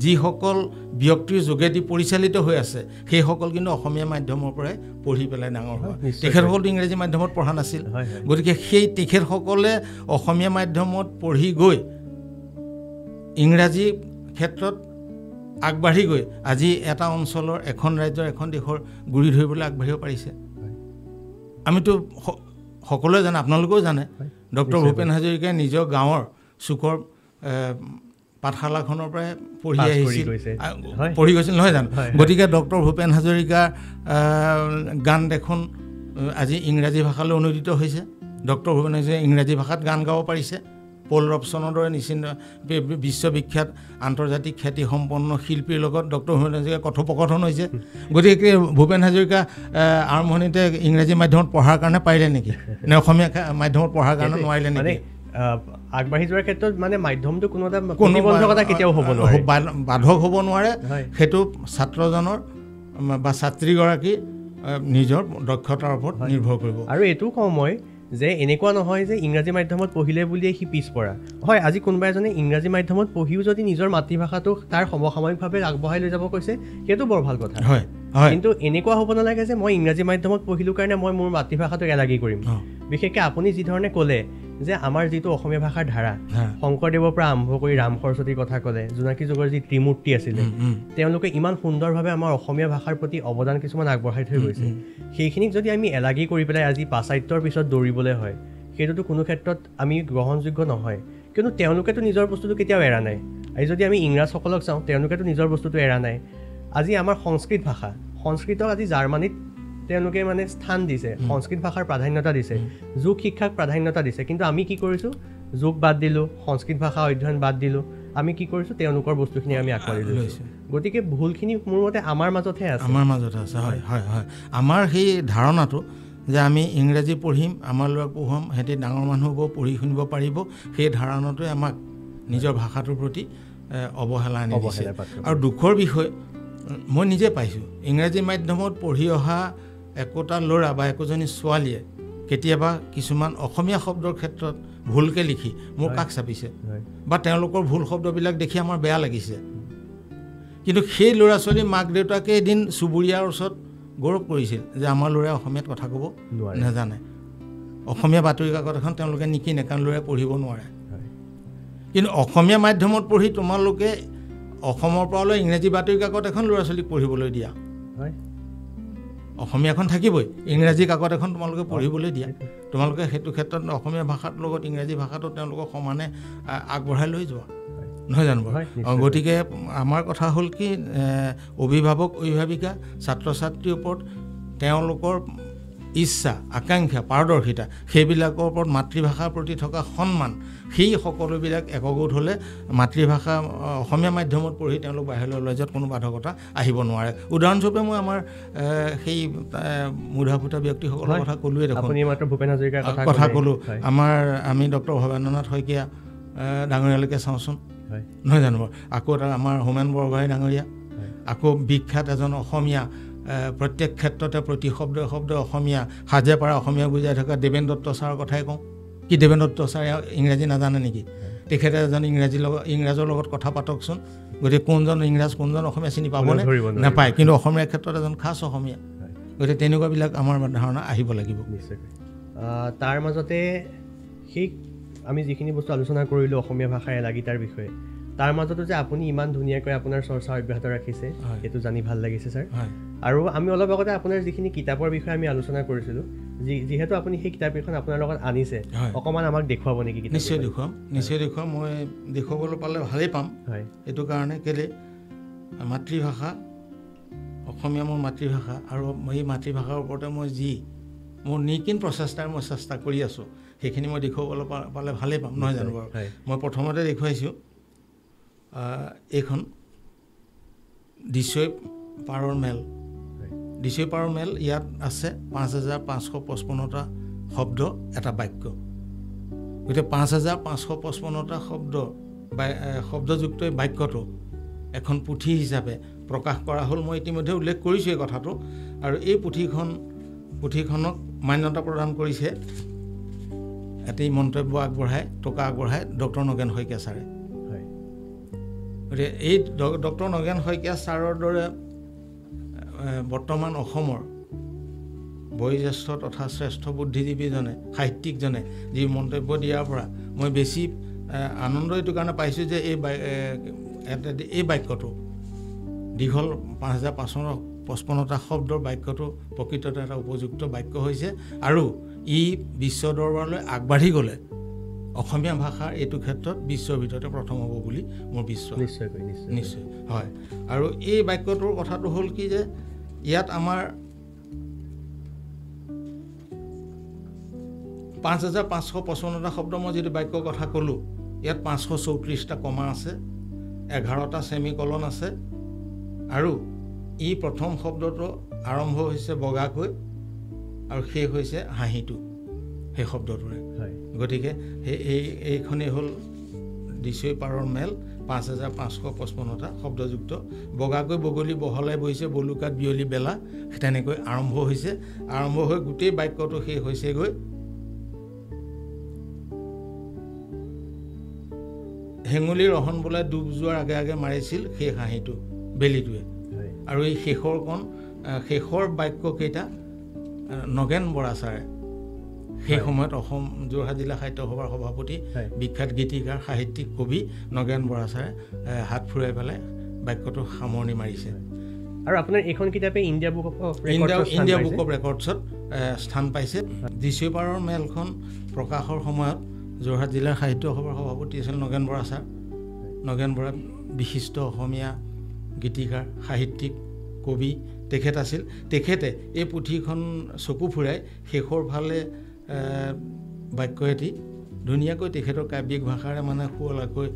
যিসকল ব্যক্তিৰ যোগেদি পৰিচালিত হৈ আছে, সেইসকল কিন্তু অসমীয়া মাধ্যমৰ পৰাই পঢ়ি পেলাই ডাঙৰ হোৱা। তেখেতসকলতো ইংৰাজী মাধ্যমত পঢ়া নাছিল। গতিকে সেই তেখেতসকলে অসমীয়া মাধ্যমত পঢ়ি গৈ ইংৰাজী ক্ষেত্ৰত আগবাঢ়ি গৈ আজি এটা অঞ্চলৰ, এখন ৰাজ্যৰ, এখন দেশৰ গুৰি ধৰিবলৈ আগবাঢ়িব পাৰিছে। আমিতো সকলোৱে জানে, আপোনালোকেও জানে, ডক্টৰ ভূপেন হাজৰিকাই নিজৰ গাঁৱৰ চুকৰ পাঠশালাখনৰ পৰাই পঢ়ি গৈছিল, নহয় জানো? গতিকে ডক্টৰ ভূপেন হাজৰিকাৰ গান দেখোন আজি ইংৰাজী ভাষালৈ অনুদিত হৈছে। ডক্টৰ ভূপেন হাজৰিকাই ইংৰাজী ভাষাত গান গাব পাৰিছে। পল ৰবচনৰ দৰে নিশ্চিন্ত বিশ্ববিখ্যাত আন্তৰ্জাতিক খ্যাতিসম্পন্ন শিল্পীৰ লগত ডক্টৰ ভূপেন হাজৰিকাৰ কথোপকথন হৈছে। গতিকে ভূপেন হাজৰিকা আৰম্ভণিতে ইংৰাজী মাধ্যমত পঢ়াৰ কাৰণে পাৰিলে নেকি, নে অসমীয়া মাধ্যমত পঢ়াৰ কাৰণে নোৱাৰিলে নেকি? আগবাঢ়ি যোৱাৰ ক্ষেত্ৰত মানে মাধ্যমটো কোনো এটা প্ৰতিবন্ধকতা কেতিয়াও হ'ব নোৱাৰে, বাধক হ'ব নোৱাৰে। সেইটো ছাত্ৰজনৰ বা ছাত্ৰীগৰাকী নিজৰ দক্ষতাৰ ওপৰত নিৰ্ভৰ কৰিব। আৰু এইটো কওঁ মই যে এনেকুৱা নহয় যে ইংৰাজী মাধ্যমত পঢ়িলে বুলিয়ে সি পিছপৰা হয়। আজি কোনোবা এজনে ইংৰাজী মাধ্যমত পঢ়িও যদি নিজৰ মাতৃভাষাটোক তাৰ সমসাময়িকভাৱে আগবঢ়াই লৈ যাব কৈছে, সেইটো বৰ ভাল কথা। কিন্তু এনেকুৱা হ'ব নালাগে যে মই ইংৰাজী মাধ্যমত পঢ়িলোঁ কাৰণে মই মোৰ মাতৃভাষাটোক এলাগী কৰিম। বিশেষকৈ আপুনি যি ধৰণে ক'লে যে আমাৰ যিটো অসমীয়া ভাষাৰ ধাৰা শংকৰদেৱৰ পৰা আৰম্ভ কৰি ৰাম সৰস্বতীৰ কথা ক'লে, জোনাকী যুগৰ যি ত্ৰিমূৰ্তি আছিলে, তেওঁলোকে ইমান সুন্দৰভাৱে আমাৰ অসমীয়া ভাষাৰ প্ৰতি অৱদান কিছুমান আগবঢ়াই থৈ গৈছে। সেইখিনিক যদি আমি এলাগী কৰি পেলাই আজি পাশ্চাত্যৰ পিছত দৌৰিবলৈ হয়, সেইটোতো কোনো ক্ষেত্ৰত আমি গ্ৰহণযোগ্য নহয়। কিয়নো তেওঁলোকেতো নিজৰ বস্তুটো কেতিয়াও এৰা নাই। আজি যদি আমি ইংৰাজসকলক চাওঁ, তেওঁলোকেতো নিজৰ বস্তুটো এৰা নাই। আজি আমাৰ সংস্কৃত ভাষা, সংস্কৃতক আজি জাৰ্মানীত তেওঁলোকে মানে স্থান দিছে, সংস্কৃত ভাষাৰ প্ৰাধান্যতা দিছে, যোগ শিক্ষাক প্ৰাধান্যতা দিছে। কিন্তু আমি কি কৰিছোঁ? যোগ বাদ দিলোঁ, সংস্কৃত ভাষা অধ্যয়ন বাদ দিলোঁ। আমি কি কৰিছোঁ? তেওঁলোকৰ বস্তুখিনি আমি আঁকোৱালি লৈছোঁ। গতিকে ভুলখিনি মোৰ মতে আমাৰ মাজতহে আছে। আমাৰ মাজতে আছে, হয় হয় হয়। আমাৰ সেই ধাৰণাটো যে আমি ইংৰাজী পঢ়িম, আমাৰ ল'ৰাক পঢ়ুৱাম, সিহঁতি ডাঙৰ মানুহ হ'ব, পঢ়ি শুনিব পাৰিব, সেই ধাৰণাটোৱে আমাক নিজৰ ভাষাটোৰ প্ৰতি অৱহেলা আনি দিছে। আৰু দুখৰ বিষয় মই নিজে পাইছোঁ, ইংৰাজী মাধ্যমত পঢ়ি অহা একোটা ল'ৰা বা একোজনী ছোৱালীয়ে কেতিয়াবা কিছুমান অসমীয়া শব্দৰ ক্ষেত্ৰত ভুলকৈ লিখি মোৰ কাষ চাপিছে, বা তেওঁলোকৰ ভুল শব্দবিলাক দেখি আমাৰ বেয়া লাগিছে। কিন্তু সেই ল'ৰা ছোৱালী মাক দেউতাকে এদিন চুবুৰীয়াৰ ওচৰত গৌৰৱ কৰিছিল যে আমাৰ ল'ৰাই অসমীয়াত কথা ক'ব নাজানে, অসমীয়া বাতৰি কাকত এখন তেওঁলোকে নিকিনে কাৰণ ল'ৰাই পঢ়িব নোৱাৰে। কিন্তু অসমীয়া মাধ্যমত পঢ়ি তোমালোকে অসমৰ পৰা লৈ ইংৰাজী বাতৰি কাকত এখন ল'ৰা ছোৱালীক পঢ়িবলৈ দিয়া, অসমীয়াখন থাকিবই, ইংৰাজী কাকত এখন তোমালোকে পঢ়িবলৈ দিয়া। তোমালোকে সেইটো ক্ষেত্ৰত অসমীয়া ভাষাৰ লগত ইংৰাজী ভাষাটো তেওঁলোকক সমানে আগবঢ়াই লৈ যোৱা, নহয় জানো বাৰু? গতিকে আমাৰ কথা হ'ল কি, অভিভাৱক অভিভাৱিকা ছাত্ৰ ছাত্ৰীৰ ওপৰত তেওঁলোকৰ ইচ্ছা, আকাংক্ষা, পাৰদৰ্শিতা, সেইবিলাকৰ ওপৰত মাতৃভাষাৰ প্ৰতি থকা সন্মান, সেই সকলোবিলাক একগোট হ'লে মাতৃভাষা অসমীয়া মাধ্যমত পঢ়ি তেওঁলোক বাহিৰলৈ ওলাই যোৱাত কোনো বাধকতা আহিব নোৱাৰে। উদাহৰণস্বৰূপে মই আমাৰ সেই মুধা ফুটা ব্যক্তিসকলৰ কথা ক'লোৱে দেখোন, ভূপেন হাজৰিকাৰ কথা ক'লোঁ। আমি ডক্টৰ ভৱেন্দ্ৰনাথ শইকীয়া ডাঙৰীয়ালৈকে চাওঁচোন, নহয় জানো বাৰু? আকৌ আমাৰ হোমেন বৰগোহাঁই ডাঙৰীয়া, আকৌ বিখ্যাত এজন অসমীয়া, প্ৰত্যেক ক্ষেত্ৰতে প্ৰতি শব্দ শব্দ অসমীয়া, সাজে পাৰা অসমীয়া বুজাই থকা দেৱেন দত্ত ছাৰৰ কথাই কওঁ। কি দেৱেন দত্ত ছাৰে ইংৰাজী নাজানে নেকি? তেখেতে এজন ইংৰাজৰ লগত কথা পাতকচোন, গতিকে কোনজন ইংৰাজ কোনজন অসমীয়া চিনি পাবনে? নাপায়। কিন্তু অসমীয়াৰ ক্ষেত্ৰত এজন খাছ অসমীয়া। গতিকে তেনেকুৱাবিলাক আমাৰ ধাৰণা আহিব লাগিব। নিশ্চয়কৈ। তাৰ মাজতে সেই আমি যিখিনি বস্তু আলোচনা কৰিলোঁ অসমীয়া ভাষাৰ এলাগিতাৰ বিষয়ে, তাৰ মাজতো যে আপুনি ইমান ধুনীয়াকৈ আপোনাৰ চৰ্চা অব্যাহত ৰাখিছে, সেইটো জানি ভাল লাগিছে ছাৰ। আৰু আমি অলপ আগতে আপোনাৰ যিখিনি কিতাপৰ বিষয়ে আমি আলোচনা কৰিছিলোঁ, যিহেতু আপুনি সেই কিতাপকেইখন আপোনাৰ লগত আনিছে, অকণমান আমাক দেখুৱাব নেকি? নিশ্চয় দেখুৱাম, নিশ্চয় দেখুৱাম। মই দেখুৱাবলৈ পালে ভালেই পাম। এইটো কাৰণে কেলৈ মাতৃভাষা, অসমীয়া মোৰ মাতৃভাষা, আৰু এই মাতৃভাষাৰ ওপৰতে মই মোৰ নিকিন প্ৰচেষ্টাৰ মই চেষ্টা কৰি আছোঁ, সেইখিনি মই দেখুৱাবলৈ পালে ভালেই পাম, নহয় জানো বাৰু? মই প্ৰথমতে দেখুৱাইছোঁ এইখন দিছৈ পাৰৰ মেল। দিছৈ পাৰৰ মেল, ইয়াত আছে 5555টা শব্দ, এটা বাক্য। গতিকে 5555টা শব্দযুক্ত এই বাক্যটো এখন পুথি হিচাপে প্ৰকাশ কৰা হ'ল। মই ইতিমধ্যে উল্লেখ কৰিছোঁ এই কথাটো। আৰু এই পুথিখনক মান্যতা প্ৰদান কৰিছে, এটি মন্তব্য টকা আগবঢ়াই ডক্টৰ নগেন শইকীয়া ছাৰে। গতিকে এই ডক্টৰ নগেন শইকীয়া ছাৰৰ দৰে বৰ্তমান অসমৰ বয়োজ্যেষ্ঠ তথা শ্ৰেষ্ঠ বুদ্ধিজীৱীজনে, সাহিত্যিকজনে যি মন্তব্য দিয়াৰ পৰা মই বেছি আনন্দ এইটো কাৰণে পাইছোঁ যে এই বাক্যটো দীঘল 5555টা শব্দৰ বাক্যটো প্ৰকৃততে এটা উপযুক্ত বাক্য হৈছে, আৰু ই বিশ্ব দৰবাৰলৈ আগবাঢ়ি গ'লে অসমীয়া ভাষাৰ এইটো ক্ষেত্ৰত বিশ্বৰ ভিতৰতে প্ৰথম হ'ব বুলি মোৰ বিশ্বাস। নিশ্চয় হয়। আৰু এই বাক্যটোৰ কথাটো হ'ল কি যে ইয়াত আমাৰ 5555টা শব্দ, মই যিটো বাক্যৰ কথা ক'লোঁ, ইয়াত 534টা কমা আছে, 11টা ছেমিকলন আছে, আৰু ই প্ৰথম শব্দটো আৰম্ভ হৈছে বগাকৈ আৰু শেষ হৈছে হাঁহিটো সেই শব্দটোৰে। গতিকে এইখনেই হ'ল দিছৈ পাৰৰ মেল, 5555টা শব্দযুক্ত। বগাকৈ বগলী বহলাই বহিছে বলুকাত বিয়লি বেলা, তেনেকৈ আৰম্ভ হৈছে। আৰম্ভ হৈ গোটেই বাক্যটো শেষ হৈছেগৈ হেঙুলিৰ ৰহন বোলাই ডুব যোৱাৰ আগে আগে মাৰিছিল সেই হাঁহিটো, বেলিটোৱে। আৰু এই শেষৰ বাক্যকেইটা নগেন বৰা ছাৰে সেই সময়ত অসম যোৰহাট জিলা সাহিত্য সভাৰ সভাপতি বিখ্যাত গীতিকাৰ সাহিত্যিক কবি নগেন বৰা ছাৰে হাত ফুৰাই পেলাই বাক্যটো সামৰণি মাৰিছে। আৰু আপোনাৰ এইখন কিতাপে ইণ্ডিয়া বুক অফ ৰেকৰ্ডছত স্থান পাইছে। ডিচেম্বৰৰ মেলখন প্ৰকাশৰ সময়ত যোৰহাট জিলাৰ সাহিত্য সভাৰ সভাপতি আছিল নগেন বৰা ছাৰ। নগেন বৰা বিশিষ্ট অসমীয়া গীতিকাৰ সাহিত্যিক কবি তেখেত আছিল। তেখেতে এই পুথিখন চকু ফুৰাই শেষৰ ফালে বাক্য এটি ধুনীয়াকৈ তেখেতৰ কাব্যিক ভাষাৰে মানে শুৱলাকৈ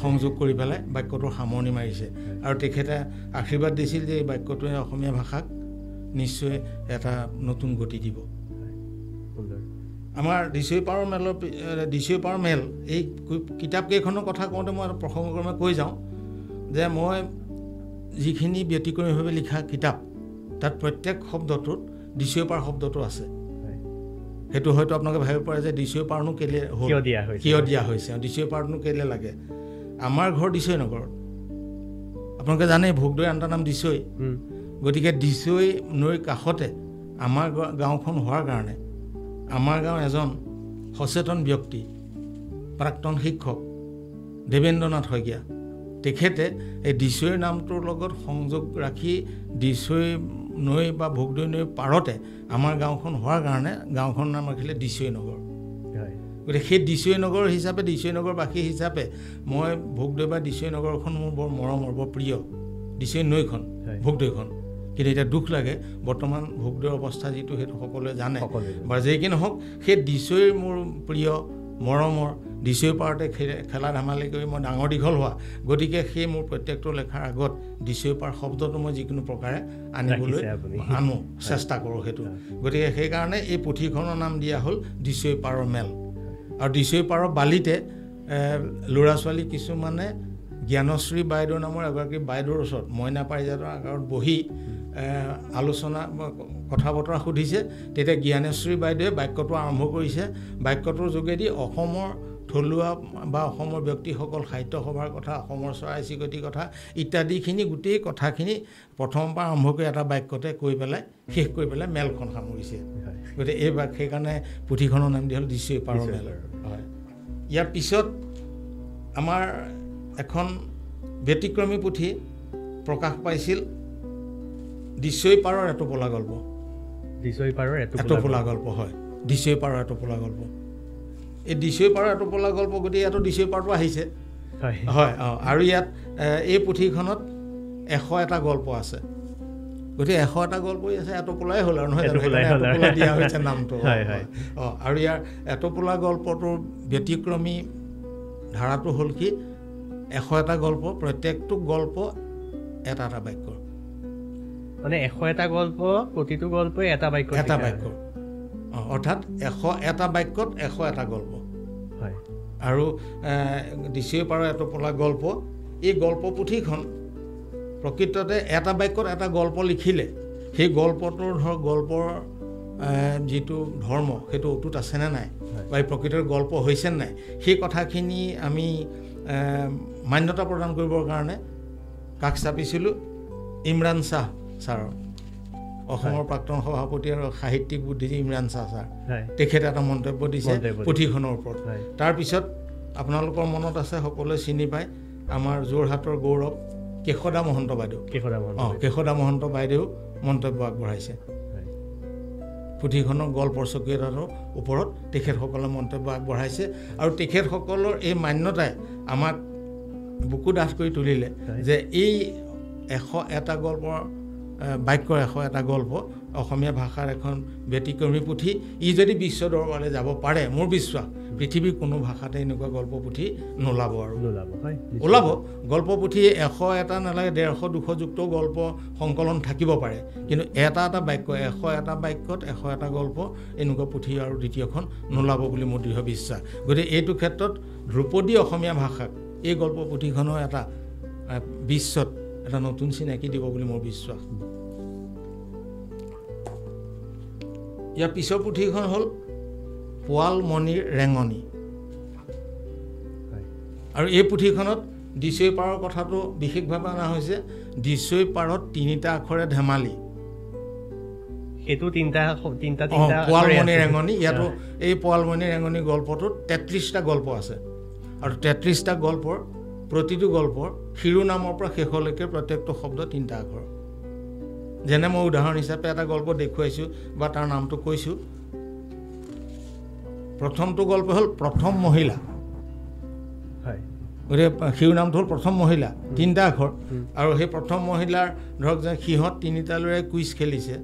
সংযোগ কৰি পেলাই বাক্যটোৰ সামৰণি মাৰিছে। আৰু তেখেতে আশীৰ্বাদ দিছিল যে এই বাক্যটোৱে অসমীয়া ভাষাক নিশ্চয় এটা নতুন গতি দিব। আমাৰ ডিচেম্বৰ মেল এই কিতাপকেইখনৰ কথা কওঁতে মই প্ৰসংগক্ৰমে কৈ যাওঁ যে মই যিখিনি ব্যতিক্ৰমীভাৱে লিখা কিতাপ তাত প্ৰত্যেক শব্দটোত ডিচেম্বৰ শব্দটো আছে। সেইটো হয়তো আপোনালোকে ভাবিব পাৰে যে ডিচেম্বৰনো কেলে কিয় দিয়া হৈছে, ডিচেম্বৰনো কেলে লাগে। আমাৰ ঘৰ দিছৈ নগৰত, আপোনালোকে জানে ভোগদৈ আন এটা নাম দিছৈ। গতিকে দিছৈ নৈৰ কাষতে আমাৰ গাঁওখন হোৱাৰ কাৰণে আমাৰ গাঁৱৰ এজন সচেতন ব্যক্তি প্ৰাক্তন শিক্ষক দেৱেন্দ্ৰনাথ শইকীয়া তেখেতে এই দিছৈৰ নামটোৰ লগত সংযোগ ৰাখি দিছৈ নৈ বা ভোগদৈ নৈৰ পাৰতে আমাৰ গাঁওখন হোৱাৰ কাৰণে গাঁওখনৰ নাম ৰাখিলে দিছৈ নগৰ। গতিকে সেই দিছৈ নগৰ হিচাপে দিছৈ নগৰবাসী হিচাপে মই ভোগদৈ বা দিছৈ নগৰখন মোৰ বৰ মৰমৰ বৰ প্ৰিয়, দিছৈ নৈখন ভোগদৈখন। কিন্তু এতিয়া দুখ লাগে বৰ্তমান ভোগদৈৰ অৱস্থা যিটো সেইটো সকলোৱে জানে। বা যেই কি নহওক সেই দিছৈৰ মোৰ প্ৰিয় মৰমৰ দিছৈ পাৰতে খেলা ধেমালি কৰি মই ডাঙৰ দীঘল হোৱা। গতিকে সেই মোৰ প্ৰত্যেকটো লেখাৰ আগত দিছৈ পাৰ শব্দটো মই যিকোনো প্ৰকাৰে আনিবলৈ চেষ্টা কৰোঁ সেইটো। গতিকে সেইকাৰণে এই পুথিখনৰ নাম দিয়া হ'ল দিছৈ পাৰৰ মেল। আৰু দিছৈ পাৰৰ বালিতে ল'ৰা ছোৱালী কিছুমানে জ্ঞানশ্ৰী বাইদেউ নামৰ এগৰাকী বাইদেউৰ ওচৰত মইনা পাৰিজাতৰ আগত বহি আলোচনা কথা বতৰা সুধিছে। তেতিয়া জ্ঞানেশ্ৰী বাইদেৱে বাক্যটো আৰম্ভ কৰিছে। বাক্যটোৰ যোগেদি অসমৰ থলুৱা বা অসমৰ ব্যক্তিসকল সাহিত্য সভাৰ কথা, অসমৰ চৰাই চিৰিকটিৰ কথা ইত্যাদিখিনি গোটেই কথাখিনি প্ৰথমৰ পৰা আৰম্ভ কৰি এটা বাক্যতে কৈ পেলাই শেষ কৰি পেলাই মেলখন সামৰিছে। গতিকে এই সেইকাৰণে পুথিখনৰ নাম দিয়া হ'ল দিছৈ পাৰৰ মেল। হয়, ইয়াৰ পিছত আমাৰ এখন ব্যতিক্ৰমী পুথি প্ৰকাশ পাইছিল দিছৈ পাৰৰ এটোপোলা গল্প। দিছৈ পাৰৰ এটোপোলা গল্প হয়, দিছৈ পাৰৰ এটোপোলা গল্প। এই দিছৈ পাৰৰ এটোপোলা গল্প গতিকে ইয়াতো দিছৈ পাৰটো আহিছে। হয়, আৰু ইয়াত এই পুথিখনত 101টা গল্প আছে। গতিকে 101টা গল্পই আছে, এটোপোলাই হ'ল আৰু নহয় এটোপোলা দিয়া হৈছে নামটো। আৰু ইয়াৰ এটোপোলা গল্পটোৰ ব্যতিক্ৰমী ধাৰাটো হ'ল কি 101টা গল্প, প্ৰত্যেকটো গল্প এটা এটা বাক্য, মানে 101টা গল্প, প্ৰতিটো গল্পই এটা বাক্য। অৰ্থাৎ 101টা বাক্যত 101টা গল্প। হয়, আৰু দিছৈ পাৰৰ এটোপোলা গল্প এই গল্প পুথিখন প্ৰকৃততে এটা বাক্যত এটা গল্প লিখিলে সেই গল্পটোৰ গল্পৰ যিটো ধৰ্ম সেইটো অটুট আছেনে নাই বা এই প্ৰকৃতৰ গল্প হৈছে নাই সেই কথাখিনি আমি মান্যতা প্ৰদান কৰিবৰ কাৰণে কাষ চাপিছিলোঁ ইমৰান শ্বাহ ছাৰৰ, অসমৰ প্ৰাক্তন সভাপতি আৰু সাহিত্যিক বুদ্ধিজীৱী ইমৰান শ্বাহ ছাৰ। তেখেতে এটা মন্তব্য দিছে পুথিখনৰ ওপৰত। তাৰপিছত আপোনালোকৰ মনত আছে, সকলোৱে চিনি পায়, আমাৰ যোৰহাটৰ গৌৰৱ কেশদা মহন্ত বাইদেউ। কেশদা মহন্ত বাইদেউ মন্তব্য আগবঢ়াইছে পুথিখনৰ গল্পৰ স্বকীয়তাৰ ওপৰত। তেখেতসকলে মন্তব্য আগবঢ়াইছে আৰু তেখেতসকলৰ এই মান্যতাই আমাক বুকু ডাঠ কৰি তুলিলে যে এই 101টা গল্পৰ বাক্যৰ 101টা গল্প অসমীয়া ভাষাৰ এখন ব্যতিক্ৰমী পুথি। ই যদি বিশ্ব দৰবাৰলৈ যাব পাৰে, মোৰ বিশ্বাস পৃথিৱীৰ কোনো ভাষাতে এনেকুৱা গল্প পুথি নোলাব আৰু ওলাব। গল্প পুথি 101টা নালাগে, 150-200 যুক্ত গল্প সংকলন থাকিব পাৰে, কিন্তু এটা এটা বাক্য 101টা বাক্যত 101টা গল্প এনেকুৱা পুথি আৰু দ্বিতীয়খন নোলাব বুলি মোৰ দৃঢ় বিশ্বাস। গতিকে এইটো ক্ষেত্ৰত ধ্ৰুপদী অসমীয়া ভাষাক এই গল্প পুথিখনৰ এটা বিশ্বত এটা নতুন চিনাকি দিব বুলি মোৰ বিশ্বাস। ইয়াৰ পিছৰ পুথিখন হ'ল পোৱালমণিৰ ৰেঙনি। আৰু এই পুথিখনত দিছৈ পাৰৰ কথাটো বিশেষভাৱে অনা হৈছে। দিছৈ পাৰত 3টা আখৰে ধেমালি, হেতু তিনটা পোৱালমণি ৰেঙনি ইয়াতো এই পোৱালমণি ৰেঙনি গল্পটোত 33টা গল্প আছে আৰু 33টা গল্পৰ প্ৰতিটো গল্পৰ শিৰোনামৰ পৰা শেষলৈকে প্ৰত্যেকটো শব্দ 3টা আখৰ যেনে মই উদাহৰণ হিচাপে এটা গল্প দেখুৱাইছোঁ বা তাৰ নামটো কৈছোঁ প্ৰথমটো গল্প হ'ল প্ৰথম মহিলা গতিকে শিৰোনামটো হ'ল প্ৰথম মহিলা 3টা আখৰ আৰু সেই প্ৰথম মহিলাৰ ধৰক যে সিহঁত 3টা ল'ৰাই কুইজ খেলিছে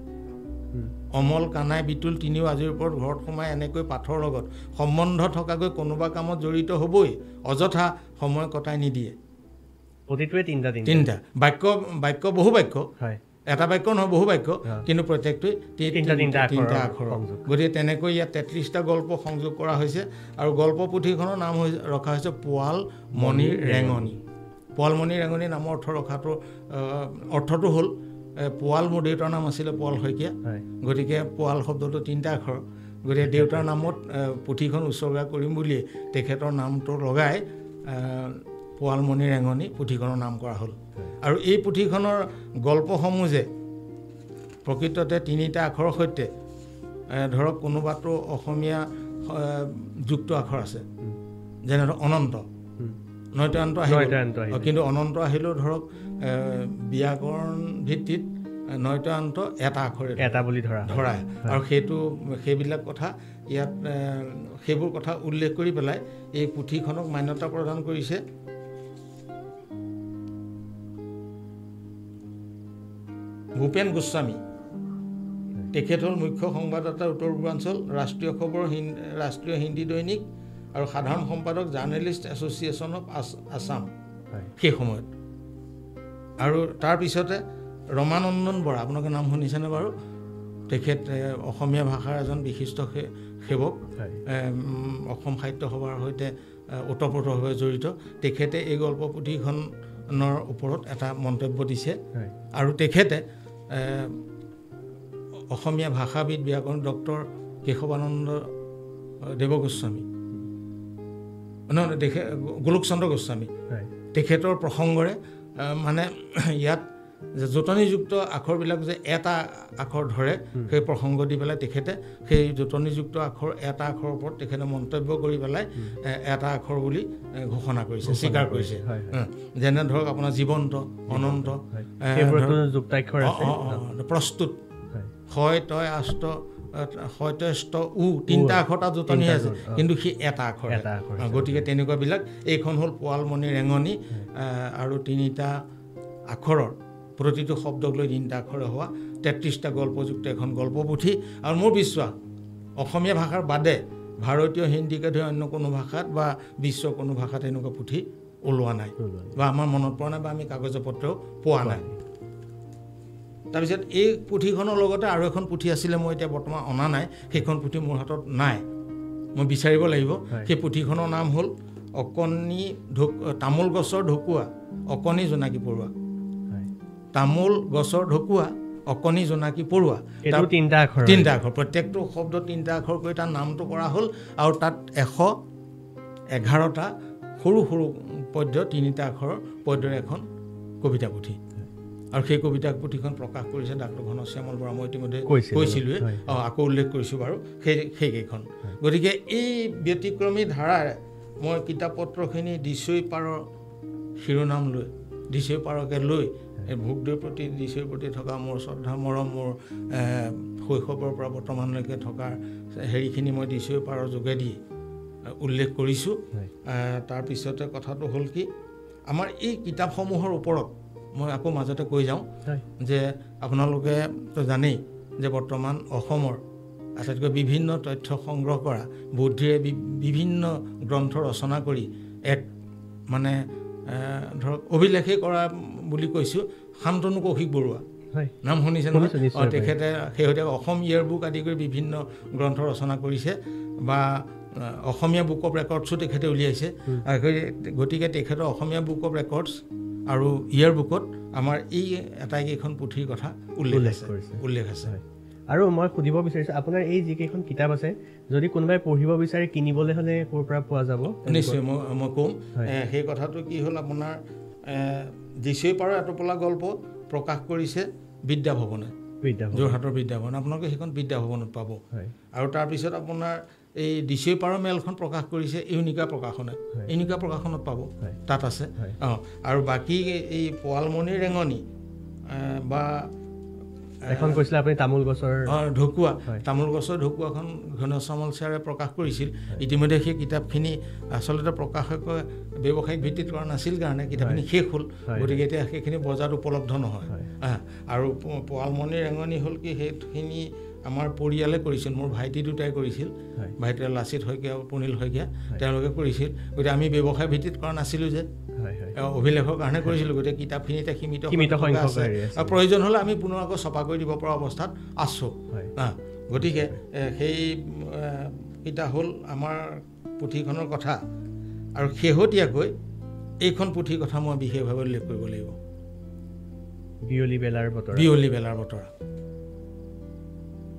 অমল কানাই বিতুল তিনিও আজিৰ ওপৰত ঘৰত সোমাই এনেকৈ পাঠৰ লগত সম্বন্ধ থকাকৈ কোনোবা কামত জড়িত হ'বই অযথা সময় কটাই নিদিয়ে প্ৰতিটোৱে 3টা বাক্য বহু বাক্য এটা বাক্য নহয় বহু বাক্য কিন্তু প্ৰত্যেকটোৱে 3টা আখৰ গতিকে তেনেকৈ ইয়াত 33টা গল্প সংযোগ কৰা হৈছে আৰু গল্প পুথিখনৰ নাম ৰখা হৈছে পোৱালমণিৰ ৰেঙনি পোৱালমণিৰ ৰেঙনি নামৰ অৰ্থটো হ'ল পোৱাল মোৰ দেউতাৰ নাম আছিলে পোৱাল শইকীয়া গতিকে পোৱাল শব্দটো 3টা আখৰ গতিকে দেউতাৰ নামত পুথিখন উৎসৰ্গা কৰিম বুলিয়ে তেখেতৰ নামটো লগাই পোৱালমণি ৰেঙনি পুথিখনৰ নাম কৰা হ'ল আৰু এই পুথিখনৰ গল্পসমূহ যে প্ৰকৃততে 3টা আখৰৰ সৈতে ধৰক কোনোবাটো অসমীয়া যুক্ত আখৰ আছে যেনে ধৰক অনন্ত নৈতান্ত আহিল কিন্তু অনন্ত আহিলেও ধৰক ব্যাকৰণ ভিত্তিত নৈতান্ত এটা আখৰে এটা বুলি ধৰায় আৰু সেইবিলাক কথা ইয়াত সেইবোৰ কথা উল্লেখ কৰি পেলাই এই পুথিখনক মান্যতা প্ৰদান কৰিছে ভূপেন গোস্বামী তেখেত হ'ল মুখ্য সংবাদদাতা উত্তৰ পূৰ্বাঞ্চল ৰাষ্ট্ৰীয় হিন্দী দৈনিক আৰু সাধাৰণ সম্পাদক জাৰ্নেলিষ্ট এছ'চিয়েশ্যন অফ আছাম সেই সময়ত আৰু তাৰপিছতে ৰমানন্দন বৰা আপোনালোকে নাম শুনিছেনে বাৰু তেখেত অসমীয়া ভাষাৰ এজন বিশিষ্ট সেৱক অসম সাহিত্য সভাৰ সৈতে ওতঃপ্ৰোতভাৱে জড়িত তেখেতে এই গল্প পুথিখনৰ ওপৰত এটা মন্তব্য দিছে আৰু তেখেতে অসমীয়া ভাষাবিদ ব্যাকৰণ ডক্টৰ কেশৱানন্দ দেৱগোস্বামী গোলোকচন্দ্ৰ গোস্বামী তেখেতৰ প্ৰসংগৰে মানে ইয়াত যে জোটনিযুক্ত আখৰবিলাক যে এটা আখৰ ধৰে সেই প্ৰসংগ দি পেলাই তেখেতে সেই জোটনিযুক্ত আখৰ এটা আখৰৰ ওপৰত তেখেতে মন্তব্য কৰি পেলাই এটা আখৰ বুলি ঘোষণা কৰিছে স্বীকাৰ কৰিছে যেনে ধৰক আপোনাৰ জীৱন্ত অনন্ত প্ৰস্তুত হয় তয় আষ্ট হয়তষ্ট উ 3টা আখৰ তাত জোটনি আছে কিন্তু সি এটা আখৰ গতিকে তেনেকুৱাবিলাক এইখন হ'ল পোৱালমণি ৰেঙনি আৰু 3টা আখৰৰ প্ৰতিটো শব্দক লৈ 3টা আখৰে হোৱা 33টা গল্পযুক্ত এখন গল্পপুথি আৰু মোৰ বিশ্বাস অসমীয়া ভাষাৰ বাদে ভাৰতীয় হিন্দীকে ধৰি অন্য কোনো ভাষাত বা বিশ্বৰ কোনো ভাষাত এনেকুৱা পুথি ওলোৱা নাই বা আমাৰ মনত পৰা নাই বা আমি কাগজ পত্ৰও পোৱা নাই তাৰপিছত এই পুথিখনৰ লগতে আৰু এখন পুথি আছিলে মই এতিয়া বৰ্তমান অনা নাই সেইখন পুথি মোৰ হাতত নাই মই বিচাৰিব লাগিব সেই পুথিখনৰ নাম হ'ল অকণি তামোল গছৰ ঢকুৱা অকণি জোনাকী পৰুৱা তামোল গছৰ ঢকুৱা অকণি জোনাকী পৰুৱা 3টা আখৰ প্ৰত্যেকটো শব্দ 3টা আখৰ কৰি তাৰ নামটো কৰা হ'ল আৰু তাত 111টা সৰু সৰু পদ্য 3টা আখৰৰ পদ্যৰ এখন কবিতা পুথি আৰু সেই কবিতা পুথিখন প্ৰকাশ কৰিছে ডাক্তৰ ঘনশ্যামল বৰা মই ইতিমধ্যে কৈছিলোঁৱে আকৌ উল্লেখ কৰিছোঁ বাৰু সেইকেইখন গতিকে এই ব্যতিক্ৰমী ধাৰাৰে মই কিতাপ পত্ৰখিনি দিছৈ পাৰৰ শিৰোনাম লৈ দিছৈ পাৰকে লৈ ভোগদৈৰ প্ৰতি দিছৈৰ প্ৰতি থকা মোৰ শ্ৰদ্ধা মৰম মোৰ শৈশৱৰ পৰা বৰ্তমানলৈকে থকাৰ হেৰিখিনি মই দিছৈ পাৰৰ যোগেদি উল্লেখ কৰিছোঁ তাৰপিছতে কথাটো হ'ল কি আমাৰ এই কিতাপসমূহৰ ওপৰত মই আকৌ মাজতে কৈ যাওঁ যে আপোনালোকেতো জানেই যে বৰ্তমান অসমৰ আটাইতকৈ বিভিন্ন তথ্য সংগ্ৰহ কৰা বুদ্ধিৰে বিভিন্ন গ্ৰন্থ ৰচনা কৰি এক মানে ধৰক অভিলেখে কৰা বুলি কৈছোঁ শান্তনু কৌশিক বৰুৱা নাম শুনিছে নহয় তেখেতে শেহতীয়া অসম ইয়েৰ বুক আদি কৰি বিভিন্ন গ্ৰন্থ ৰচনা কৰিছে বা অসমীয়া বুক অফ ৰেকৰ্ডছো তেখেতে উলিয়াইছে গতিকে তেখেতৰ অসমীয়া বুক অফ ৰেকৰ্ডছ আৰু ইয়েৰ বুকত আমাৰ এই এটাইকেইখন পুথিৰ কথা উল্লেখ আছে আৰু মই সুধিব বিচাৰিছোঁ আপোনাৰ এই যিকেইখন কিতাপ আছে যদি কোনোবাই পঢ়িব বিচাৰে কিনিবলৈ হ'লে ক'ৰ পৰা পোৱা যাব নিশ্চয় মই ক'ম সেই কথাটো কি হ'ল আপোনাৰ দিছৈ পাৰৰ এটোপোলা গল্প প্ৰকাশ কৰিছে বিদ্যাভৱনে যোৰহাটৰ বিদ্যাভৱন, আপোনালোকে সেইখন বিদ্যাভৱনত পাব। আৰু তাৰপিছত আপোনাৰ এই দিছৈ পাৰৰ মেলখন প্ৰকাশ কৰিছে ইউনিকা প্ৰকাশনে, ইউনিকা প্ৰকাশনত পাব, তাত আছে। আৰু বাকী এই পোৱালমণি ৰেঙনি বা এখন কৈছিলে আপুনি তামোল গছৰ ঢকুৱা, তামোল গছৰ ঢকুৱাখন ঘনশ্যামল ছাৰে প্ৰকাশ কৰিছিল। ইতিমধ্যে সেই কিতাপখিনি আচলতে প্ৰকাশকে ব্যৱসায়িক ভিত্তিত কৰা নাছিল কাৰণে কিতাপখিনি শেষ হ'ল, গতিকে এতিয়া সেইখিনি বজাৰত উপলব্ধ নহয়। আৰু পোৱালমণি ৰেঙনি হ'ল কি সেইখিনি আমাৰ পৰিয়ালে কৰিছিল, মোৰ ভাইটি দুটাই কৰিছিল, ভাইটি লাচিত শইকীয়া আৰু পুনিল শইকীয়া, তেওঁলোকে কৰিছিল। গতিকে আমি ব্যৱসায় ভিত্তিত কৰা নাছিলোঁ যে, অভিলেখৰ কাৰণে কৰিছিলোঁ। গতিকে কিতাপখিনি এতিয়া সীমিত আছে, আৰু প্ৰয়োজন হ'লে আমি পুনৰ আকৌ ছপা কৰি দিব পৰা অৱস্থাত আছোঁ। গতিকে সেই কিতা হ'ল আমাৰ পুথিখনৰ কথা। আৰু শেহতীয়াকৈ এইখন পুথিৰ কথা মই বিশেষভাৱে উল্লেখ কৰিব লাগিব, বিয়লি বেলাৰ বতৰা।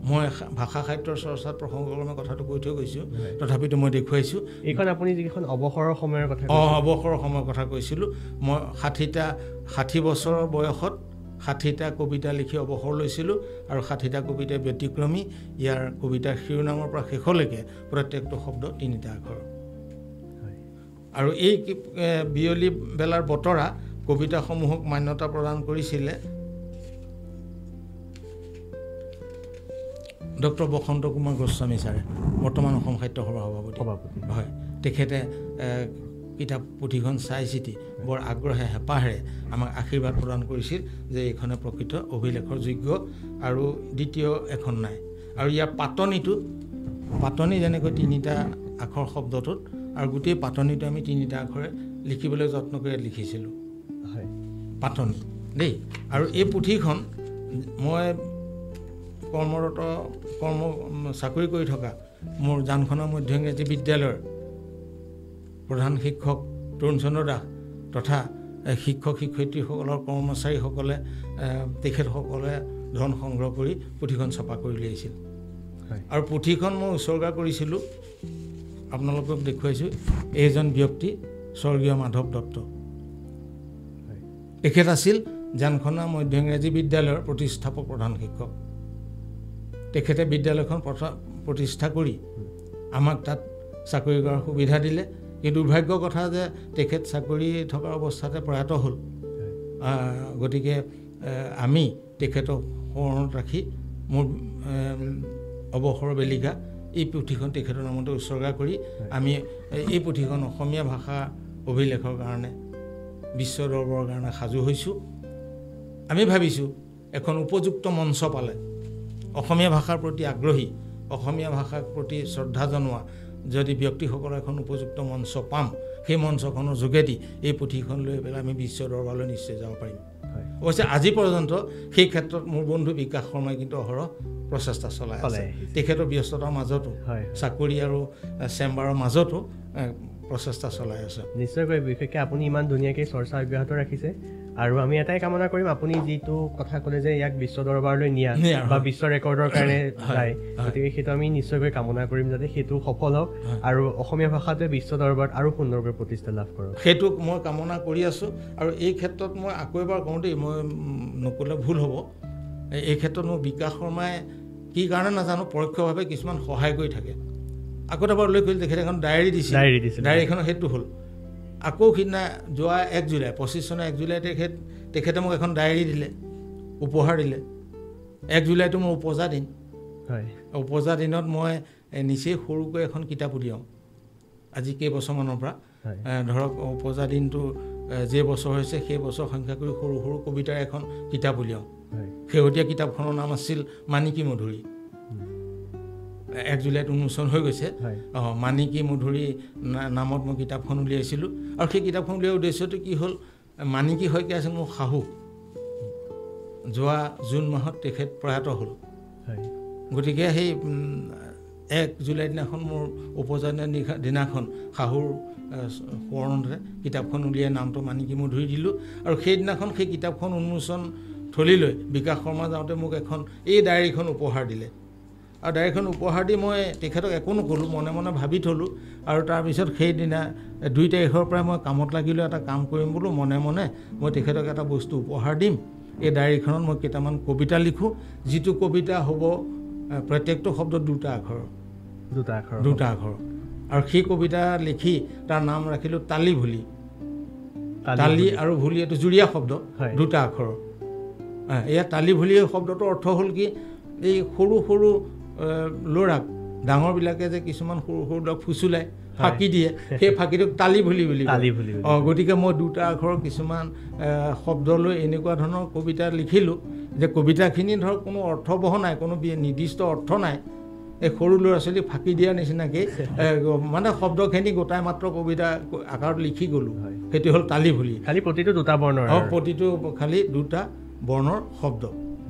মই ভাষা সাহিত্যৰ চৰ্চাত প্ৰসংগক্ৰমে কথাটো কৈ থৈ গৈছোঁ, তথাপিতো মই দেখুৱাইছোঁ। এইখন আপুনি যিখন অৱসৰৰ সময়ৰ কথা অৱসৰৰ সময়ৰ কথা কৈছিলোঁ। মই 60 বছৰৰ বয়সত 60টা কবিতা লিখি অৱসৰ লৈছিলোঁ, আৰু 60টা কবিতা ব্যতিক্ৰমী। ইয়াৰ কবিতাৰ শিৰোনামৰ পৰা শেষলৈকে প্ৰত্যেকটো শব্দ 3টা আখৰ। আৰু এই বিয়লি বেলাৰ বতৰা কবিতাসমূহক মান্যতা প্ৰদান কৰিছিলে ডক্টৰ বসন্ত কুমাৰ গোস্বামী ছাৰে, বৰ্তমান অসম সাহিত্য সভাৰ সভাপতি। হয়, তেখেতে কিতাপ পুথিখন চাই চিতি বৰ আগ্ৰহে হেঁপাহেৰে আমাক আশীৰ্বাদ প্ৰদান কৰিছিল যে এইখনে প্ৰকৃত অভিলেখৰ যোগ্য, আৰু দ্বিতীয় এখন নাই। আৰু ইয়াৰ পাতনি যেনেকৈ 3টা আখৰ শব্দটোত, আৰু গোটেই পাতনিটো আমি 3টা আখৰে লিখিবলৈ যত্ন কৰি লিখিছিলোঁ, পাতনি দেই। আৰু এই পুথিখন মই চাকৰি কৰি থকা মোৰ জানখনৰ মধ্য ইংৰাজী বিদ্যালয়ৰ প্ৰধান শিক্ষক তৰুণ চন্দ্ৰ দাস তথা শিক্ষক শিক্ষয়িত্ৰীসকলৰ কৰ্মচাৰীসকলে তেখেতসকলে ধন সংগ্ৰহ কৰি পুথিখন ছপা কৰি উলিয়াইছিল। আৰু পুথিখন মই উৎসৰ্গা কৰিছিলোঁ, আপোনালোকক দেখুৱাইছোঁ, এইজন ব্যক্তি স্বৰ্গীয় মাধৱ দত্ত। তেখেত আছিল জানখনা মধ্য ইংৰাজী বিদ্যালয়ৰ প্ৰতিষ্ঠাপক প্ৰধান শিক্ষক। তেখেতে বিদ্যালয়খন প্ৰতিষ্ঠা কৰি আমাক তাত চাকৰি কৰাৰ সুবিধা দিলে। কিন্তু দুৰ্ভাগ্যৰ কথা যে তেখেত চাকৰি থকা অৱস্থাতে প্ৰয়াত হ'ল। গতিকে আমি তেখেতক সোঁৱৰণত ৰাখি মোৰ অৱসৰৰ বেলিকা এই পুথিখন তেখেতৰ নামতে উৎসৰ্গা কৰি আমি এই পুথিখন অসমীয়া ভাষা অভিলেখৰ কাৰণে, বিশ্ব দৰবাৰৰ কাৰণে সাজু হৈছোঁ। আমি ভাবিছোঁ এখন উপযুক্ত মঞ্চ পালে, অসমীয়া ভাষাৰ প্ৰতি আগ্ৰহী, অসমীয়া ভাষাৰ প্ৰতি শ্ৰদ্ধা জনোৱা যদি ব্যক্তিসকলৰ এখন উপযুক্ত মঞ্চ পাম, সেই মঞ্চখনৰ যোগেদি এই পুথিখন লৈ পেলাই আমি বিশ্ব দৰবাৰলৈ নিশ্চয় যাব পাৰিম। অৱশ্যে আজি পৰ্যন্ত সেই ক্ষেত্ৰত মোৰ বন্ধু বিকাশ শৰ্মাই কিন্তু অহৰহ প্ৰচেষ্টা চলাই আছে। তেখেতৰ ব্যস্ততাৰ মাজতো, চাকৰি আৰু চেম্বাৰৰ মাজতো প্ৰচেষ্টা চলাই আছে। নিশ্চয়কৈ, বিশেষকৈ আপুনি ইমান ধুনীয়াকৈ চৰ্চা অব্যাহত ৰাখিছে। আৰু আমি এটাই কামনা কৰিম, আপুনি যিটো কথা ক'লে যে ইয়াক বিশ্ব দৰবাৰলৈ নিয়া বা বিশ্ব ৰেকৰ্ডৰ কাৰণে যায়, গতিকে সেইটো আমি নিশ্চয়কৈ কামনা কৰিম যাতে সেইটো সফল হওক আৰু অসমীয়া ভাষাটোৱে বিশ্ব দৰবাৰত আৰু সুন্দৰকৈ প্ৰতিষ্ঠা লাভ কৰক। সেইটো মই কামনা কৰি আছোঁ। আৰু এই ক্ষেত্ৰত মই আকৌ এবাৰ কওঁ দেই, মই নক'লে ভুল হ'ব, এই ক্ষেত্ৰত মোৰ বিকাশ শৰ্মাই কি কাৰণে নাজানো পৰোক্ষভাৱে কিছুমান সহায় কৰি থাকে। আকৌ এবাৰ উল্লেখ কৰিছিল, তেখেতে এখন ডায়েৰী দিছিল, ডায়েৰীখনৰ সেইটো হ'ল। আকৌ সিদিনা যোৱা 1 জুলাই 25 চনৰ 1 জুলাই তেখেতে মোক এখন ডায়েৰী দিলে, উপহাৰ দিলে। 1 জুলাইটো মোৰ উপজা দিন। উপজা দিনত মই নিচেই সৰুকৈ এখন কিতাপ উলিয়াওঁ, আজি কেইবছৰমানৰ পৰা। ধৰক উপজা দিনটো যে বছৰ হৈছে সেই বছৰ সংখ্যা কৰি সৰু সৰু কবিতাৰ এখন কিতাপ উলিয়াওঁ। শেহতীয়া কিতাপখনৰ নাম আছিল মানিকী মধুৰী। 1 জুলাইত উন্মোচন হৈ গৈছে। মানিকী মধুৰী নামত মই কিতাপখন উলিয়াইছিলোঁ। আৰু সেই কিতাপখন উলিওৱাৰ উদ্দেশ্যটো কি হ'ল, মানিকী শইকীয়া আছিল মোৰ শাহু। যোৱা জুন মাহত তেখেত প্ৰয়াত হ'ল। গতিকে সেই 1 জুলাই দিনাখন মোৰ উপজা দিনাখন শাহুৰ সোঁৱৰণতে কিতাপখন উলিয়াই নামটো মানিকী মধুৰী দিলোঁ। আৰু সেইদিনাখন সেই কিতাপখন উন্মোচন থলীলৈ বিকাশ শৰ্মা যাওঁতে মোক এখন এই ডায়েৰীখন উপহাৰ দিলে। আৰু ডায়েৰীখন উপহাৰ দি মই তেখেতক একো নক'লোঁ, মনে মনে ভাবি থ'লোঁ। আৰু তাৰপিছত সেইদিনা 2 তাৰিখৰ পৰাই মই কামত লাগিলোঁ, এটা কাম কৰিম বোলো, মনে মনে মই তেখেতক এটা বস্তু উপহাৰ দিম। এই ডায়েৰীখনত মই কেইটামান কবিতা লিখোঁ, যিটো কবিতা হ'ব প্ৰত্যেকটো শব্দত দুটা আখৰ। আৰু সেই কবিতা লিখি তাৰ নাম ৰাখিলোঁ তালি ভুলি। তালি আৰু ভুলি এইটো জুৰীয়া শব্দ, দুটা আখৰ। এয়া তালি ভুলি শব্দটোৰ অৰ্থ হ'ল কি, এই সৰু সৰু ল'ৰাক ডাঙৰবিলাকে যে কিছুমান সৰু সৰু ল'ৰাক ফুচুলাই ফাঁকি দিয়ে, সেই ফাঁকিটোক তালি ভুলি বুলি। গতিকে মই দুটা আখৰৰ কিছুমান শব্দ লৈ এনেকুৱা ধৰণৰ কবিতা লিখিলোঁ যে কবিতাখিনি ধৰক কোনো অৰ্থবহ নাই, কোনো নিৰ্দিষ্ট অৰ্থ নাই, এই সৰু ল'ৰা ছোৱালীক ফাঁকি দিয়াৰ নিচিনাকৈ মানে শব্দখিনি গোটাই মাত্ৰ কবিতা আকাৰত লিখি গ'লোঁ। সেইটো হ'ল তালি ভুলি। খালি প্ৰতিটো দুটা বৰ্ণৰ, প্ৰতিটো খালি দুটা বৰ্ণৰ শব্দ,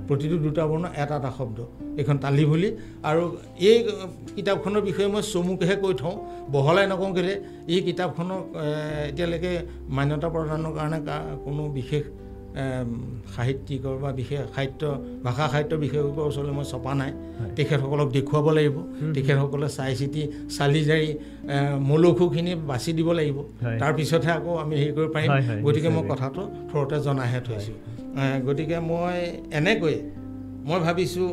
প্ৰতিটো দুটা বৰ্ণ এটা এটা শব্দ, এইখন তালি ভুলি। আৰু এই কিতাপখনৰ বিষয়ে মই চমুকৈহে কৈ থওঁ, বহলাই নকওঁ কেলৈ, এই কিতাপখনক এতিয়ালৈকে মান্যতা প্ৰদানৰ কাৰণে কোনো বিশেষ সাহিত্যিকৰ বা বিশেষ ভাষা সাহিত্য বিশেষজ্ঞৰ ওচৰলৈ মই ছপা নাই। তেখেতসকলক দেখুৱাব লাগিব, তেখেতসকলে চাই চিতি চালি জাৰি মৌলসুখিনি বাছি দিব লাগিব, তাৰপিছতহে আকৌ আমি হেৰি কৰিব পাৰিম। গতিকে মই কথাটো থোৰতে জনাইহে থৈছোঁ। গতিকে মই এনেকৈয়ে মই ভাবিছোঁ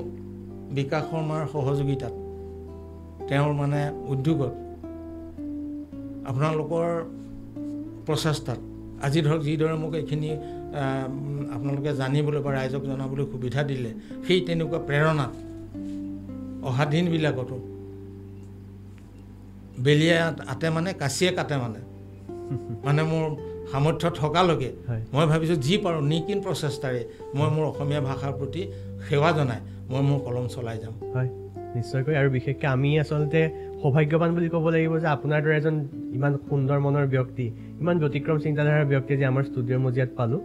বিকাশ শৰ্মাৰ সহযোগিতাত, তেওঁৰ মানে উদ্যোগত, আপোনালোকৰ প্ৰচেষ্টাত আজি ধৰক যিদৰে মোক এইখিনি আপোনালোকে জানিবলৈ বা ৰাইজক জনাবলৈ সুবিধা দিলে, সেই তেনেকুৱা প্ৰেৰণাত অহা দিনবিলাকতো বেলিয়ে আতে মানে কাঁচিয়ে কাটে মানে মোৰ সামৰ্থ্য থকালৈকে মই ভাবিছোঁ যি পাৰোঁ নিকিন প্ৰচেষ্টাৰে মই মোৰ অসমীয়া ভাষাৰ প্ৰতি সেৱা জনাই মই মোৰ কলম চলাই যাম। হয়, নিশ্চয়কৈ। আৰু বিশেষকৈ আমি আচলতে সৌভাগ্যৱান বুলি ক'ব লাগিব যে আপোনাৰ দৰে এজন ইমান সুন্দৰ মনৰ ব্যক্তি, ইমান ব্যতিক্ৰম চিন্তাধাৰাৰ ব্যক্তি যে আমাৰ ষ্টুডিঅ'ৰ মজিয়াত পালোঁ।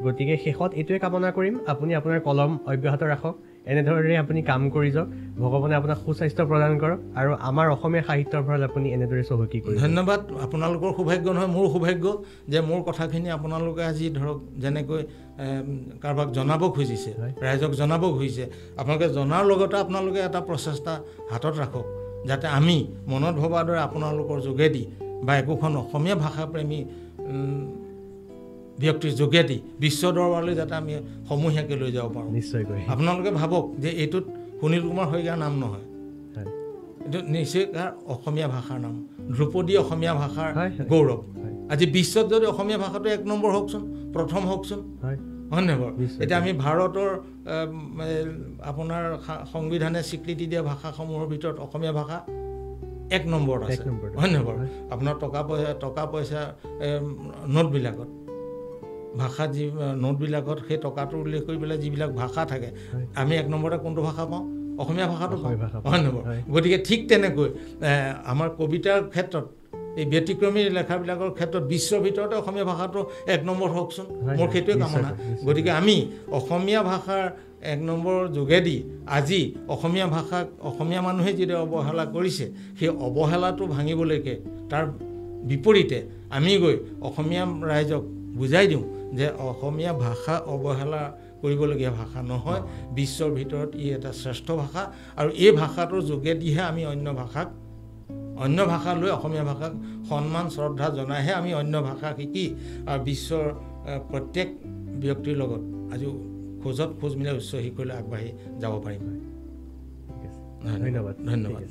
গতিকে শেষত এইটোৱে কামনা কৰিম, আপুনি আপোনাৰ কলম অব্যাহত ৰাখক, এনেদৰে আপুনি কাম কৰি যাওক, ভগৱানে আপোনাক সুস্বাস্থ্য প্ৰদান কৰক, আৰু আমাৰ অসমীয়া সাহিত্যৰ ভঁৰাল আপুনি এনেদৰে চহকী কৰিব। ধন্যবাদ। আপোনালোকৰ সৌভাগ্য নহয়, মোৰ সৌভাগ্য যে মোৰ কথাখিনি আপোনালোকে আজি ধৰক যেনেকৈ কাৰোবাক জনাব খুজিছে, ৰাইজক জনাব খুজিছে, আপোনালোকে জনাৰ লগতে আপোনালোকে এটা প্ৰচেষ্টা হাতত ৰাখক, যাতে আমি মনত ভবাৰ দৰে আপোনালোকৰ যোগেদি বা একোখন অসমীয়া ভাষাপ্ৰেমী ব্যক্তিৰ যোগেদি বিশ্ব দৰবাৰলৈ যাতে আমি সমূহীয়াকৈ লৈ যাব পাৰোঁ। নিশ্চয়কৈ। আপোনালোকে ভাবক যে এইটোত সুনীল কুমাৰ শইকীয়াৰ নাম নহয়, এইটো নিশ্চয় অসমীয়া ভাষাৰ নাম, ধ্ৰুপদী অসমীয়া ভাষাৰ গৌৰৱ। আজি বিশ্বত যদি অসমীয়া ভাষাটো 1 নম্বৰ হওকচোন, প্ৰথম হওকচোন, হয় নহয় বাৰু? এতিয়া আমি ভাৰতৰ আপোনাৰ সংবিধানে স্বীকৃতি দিয়া ভাষাসমূহৰ ভিতৰত অসমীয়া ভাষা 1 নম্বৰত আছে, হয় নহয় বাৰু? আপোনাৰ টকা পইচা নোটবিলাকত, ভাষাত যি নোটবিলাকত সেই টকাটো উল্লেখ কৰি পেলাই যিবিলাক ভাষা থাকে, আমি 1 নম্বৰতে কোনটো ভাষা পাওঁ? অসমীয়া ভাষাটো পাওঁ, হয় নহয় বাৰু? গতিকে ঠিক তেনেকৈ আমাৰ কবিতাৰ ক্ষেত্ৰত, এই ব্যতিক্ৰমী লেখাবিলাকৰ ক্ষেত্ৰত বিশ্বৰ ভিতৰতে অসমীয়া ভাষাটো 1 নম্বৰ হওকচোন, মোৰ সেইটোৱে কামনা। গতিকে আমি অসমীয়া ভাষাৰ 1 নম্বৰৰ যোগেদি আজি অসমীয়া ভাষাক অসমীয়া মানুহে যিদৰে অৱহেলা কৰিছে, সেই অৱহেলাটো ভাঙিবলৈকে তাৰ বিপৰীতে আমি গৈ অসমীয়া ৰাইজক বুজাই দিওঁ যে অসমীয়া ভাষা অৱহেলা কৰিবলগীয়া ভাষা নহয়, বিশ্বৰ ভিতৰত ই এটা শ্ৰেষ্ঠ ভাষা, আৰু এই ভাষাটোৰ যোগেদিহে আমি অন্য ভাষা লৈ অসমীয়া ভাষাক সন্মান শ্ৰদ্ধা জনাইহে আমি অন্য ভাষা শিকি আৰু বিশ্বৰ প্ৰত্যেক ব্যক্তিৰ লগত আজি খোজ মিলাই উচ্চ শিক্ষালৈ আগবাঢ়ি যাব পাৰিম। ধন্যবাদ। ধন্যবাদ।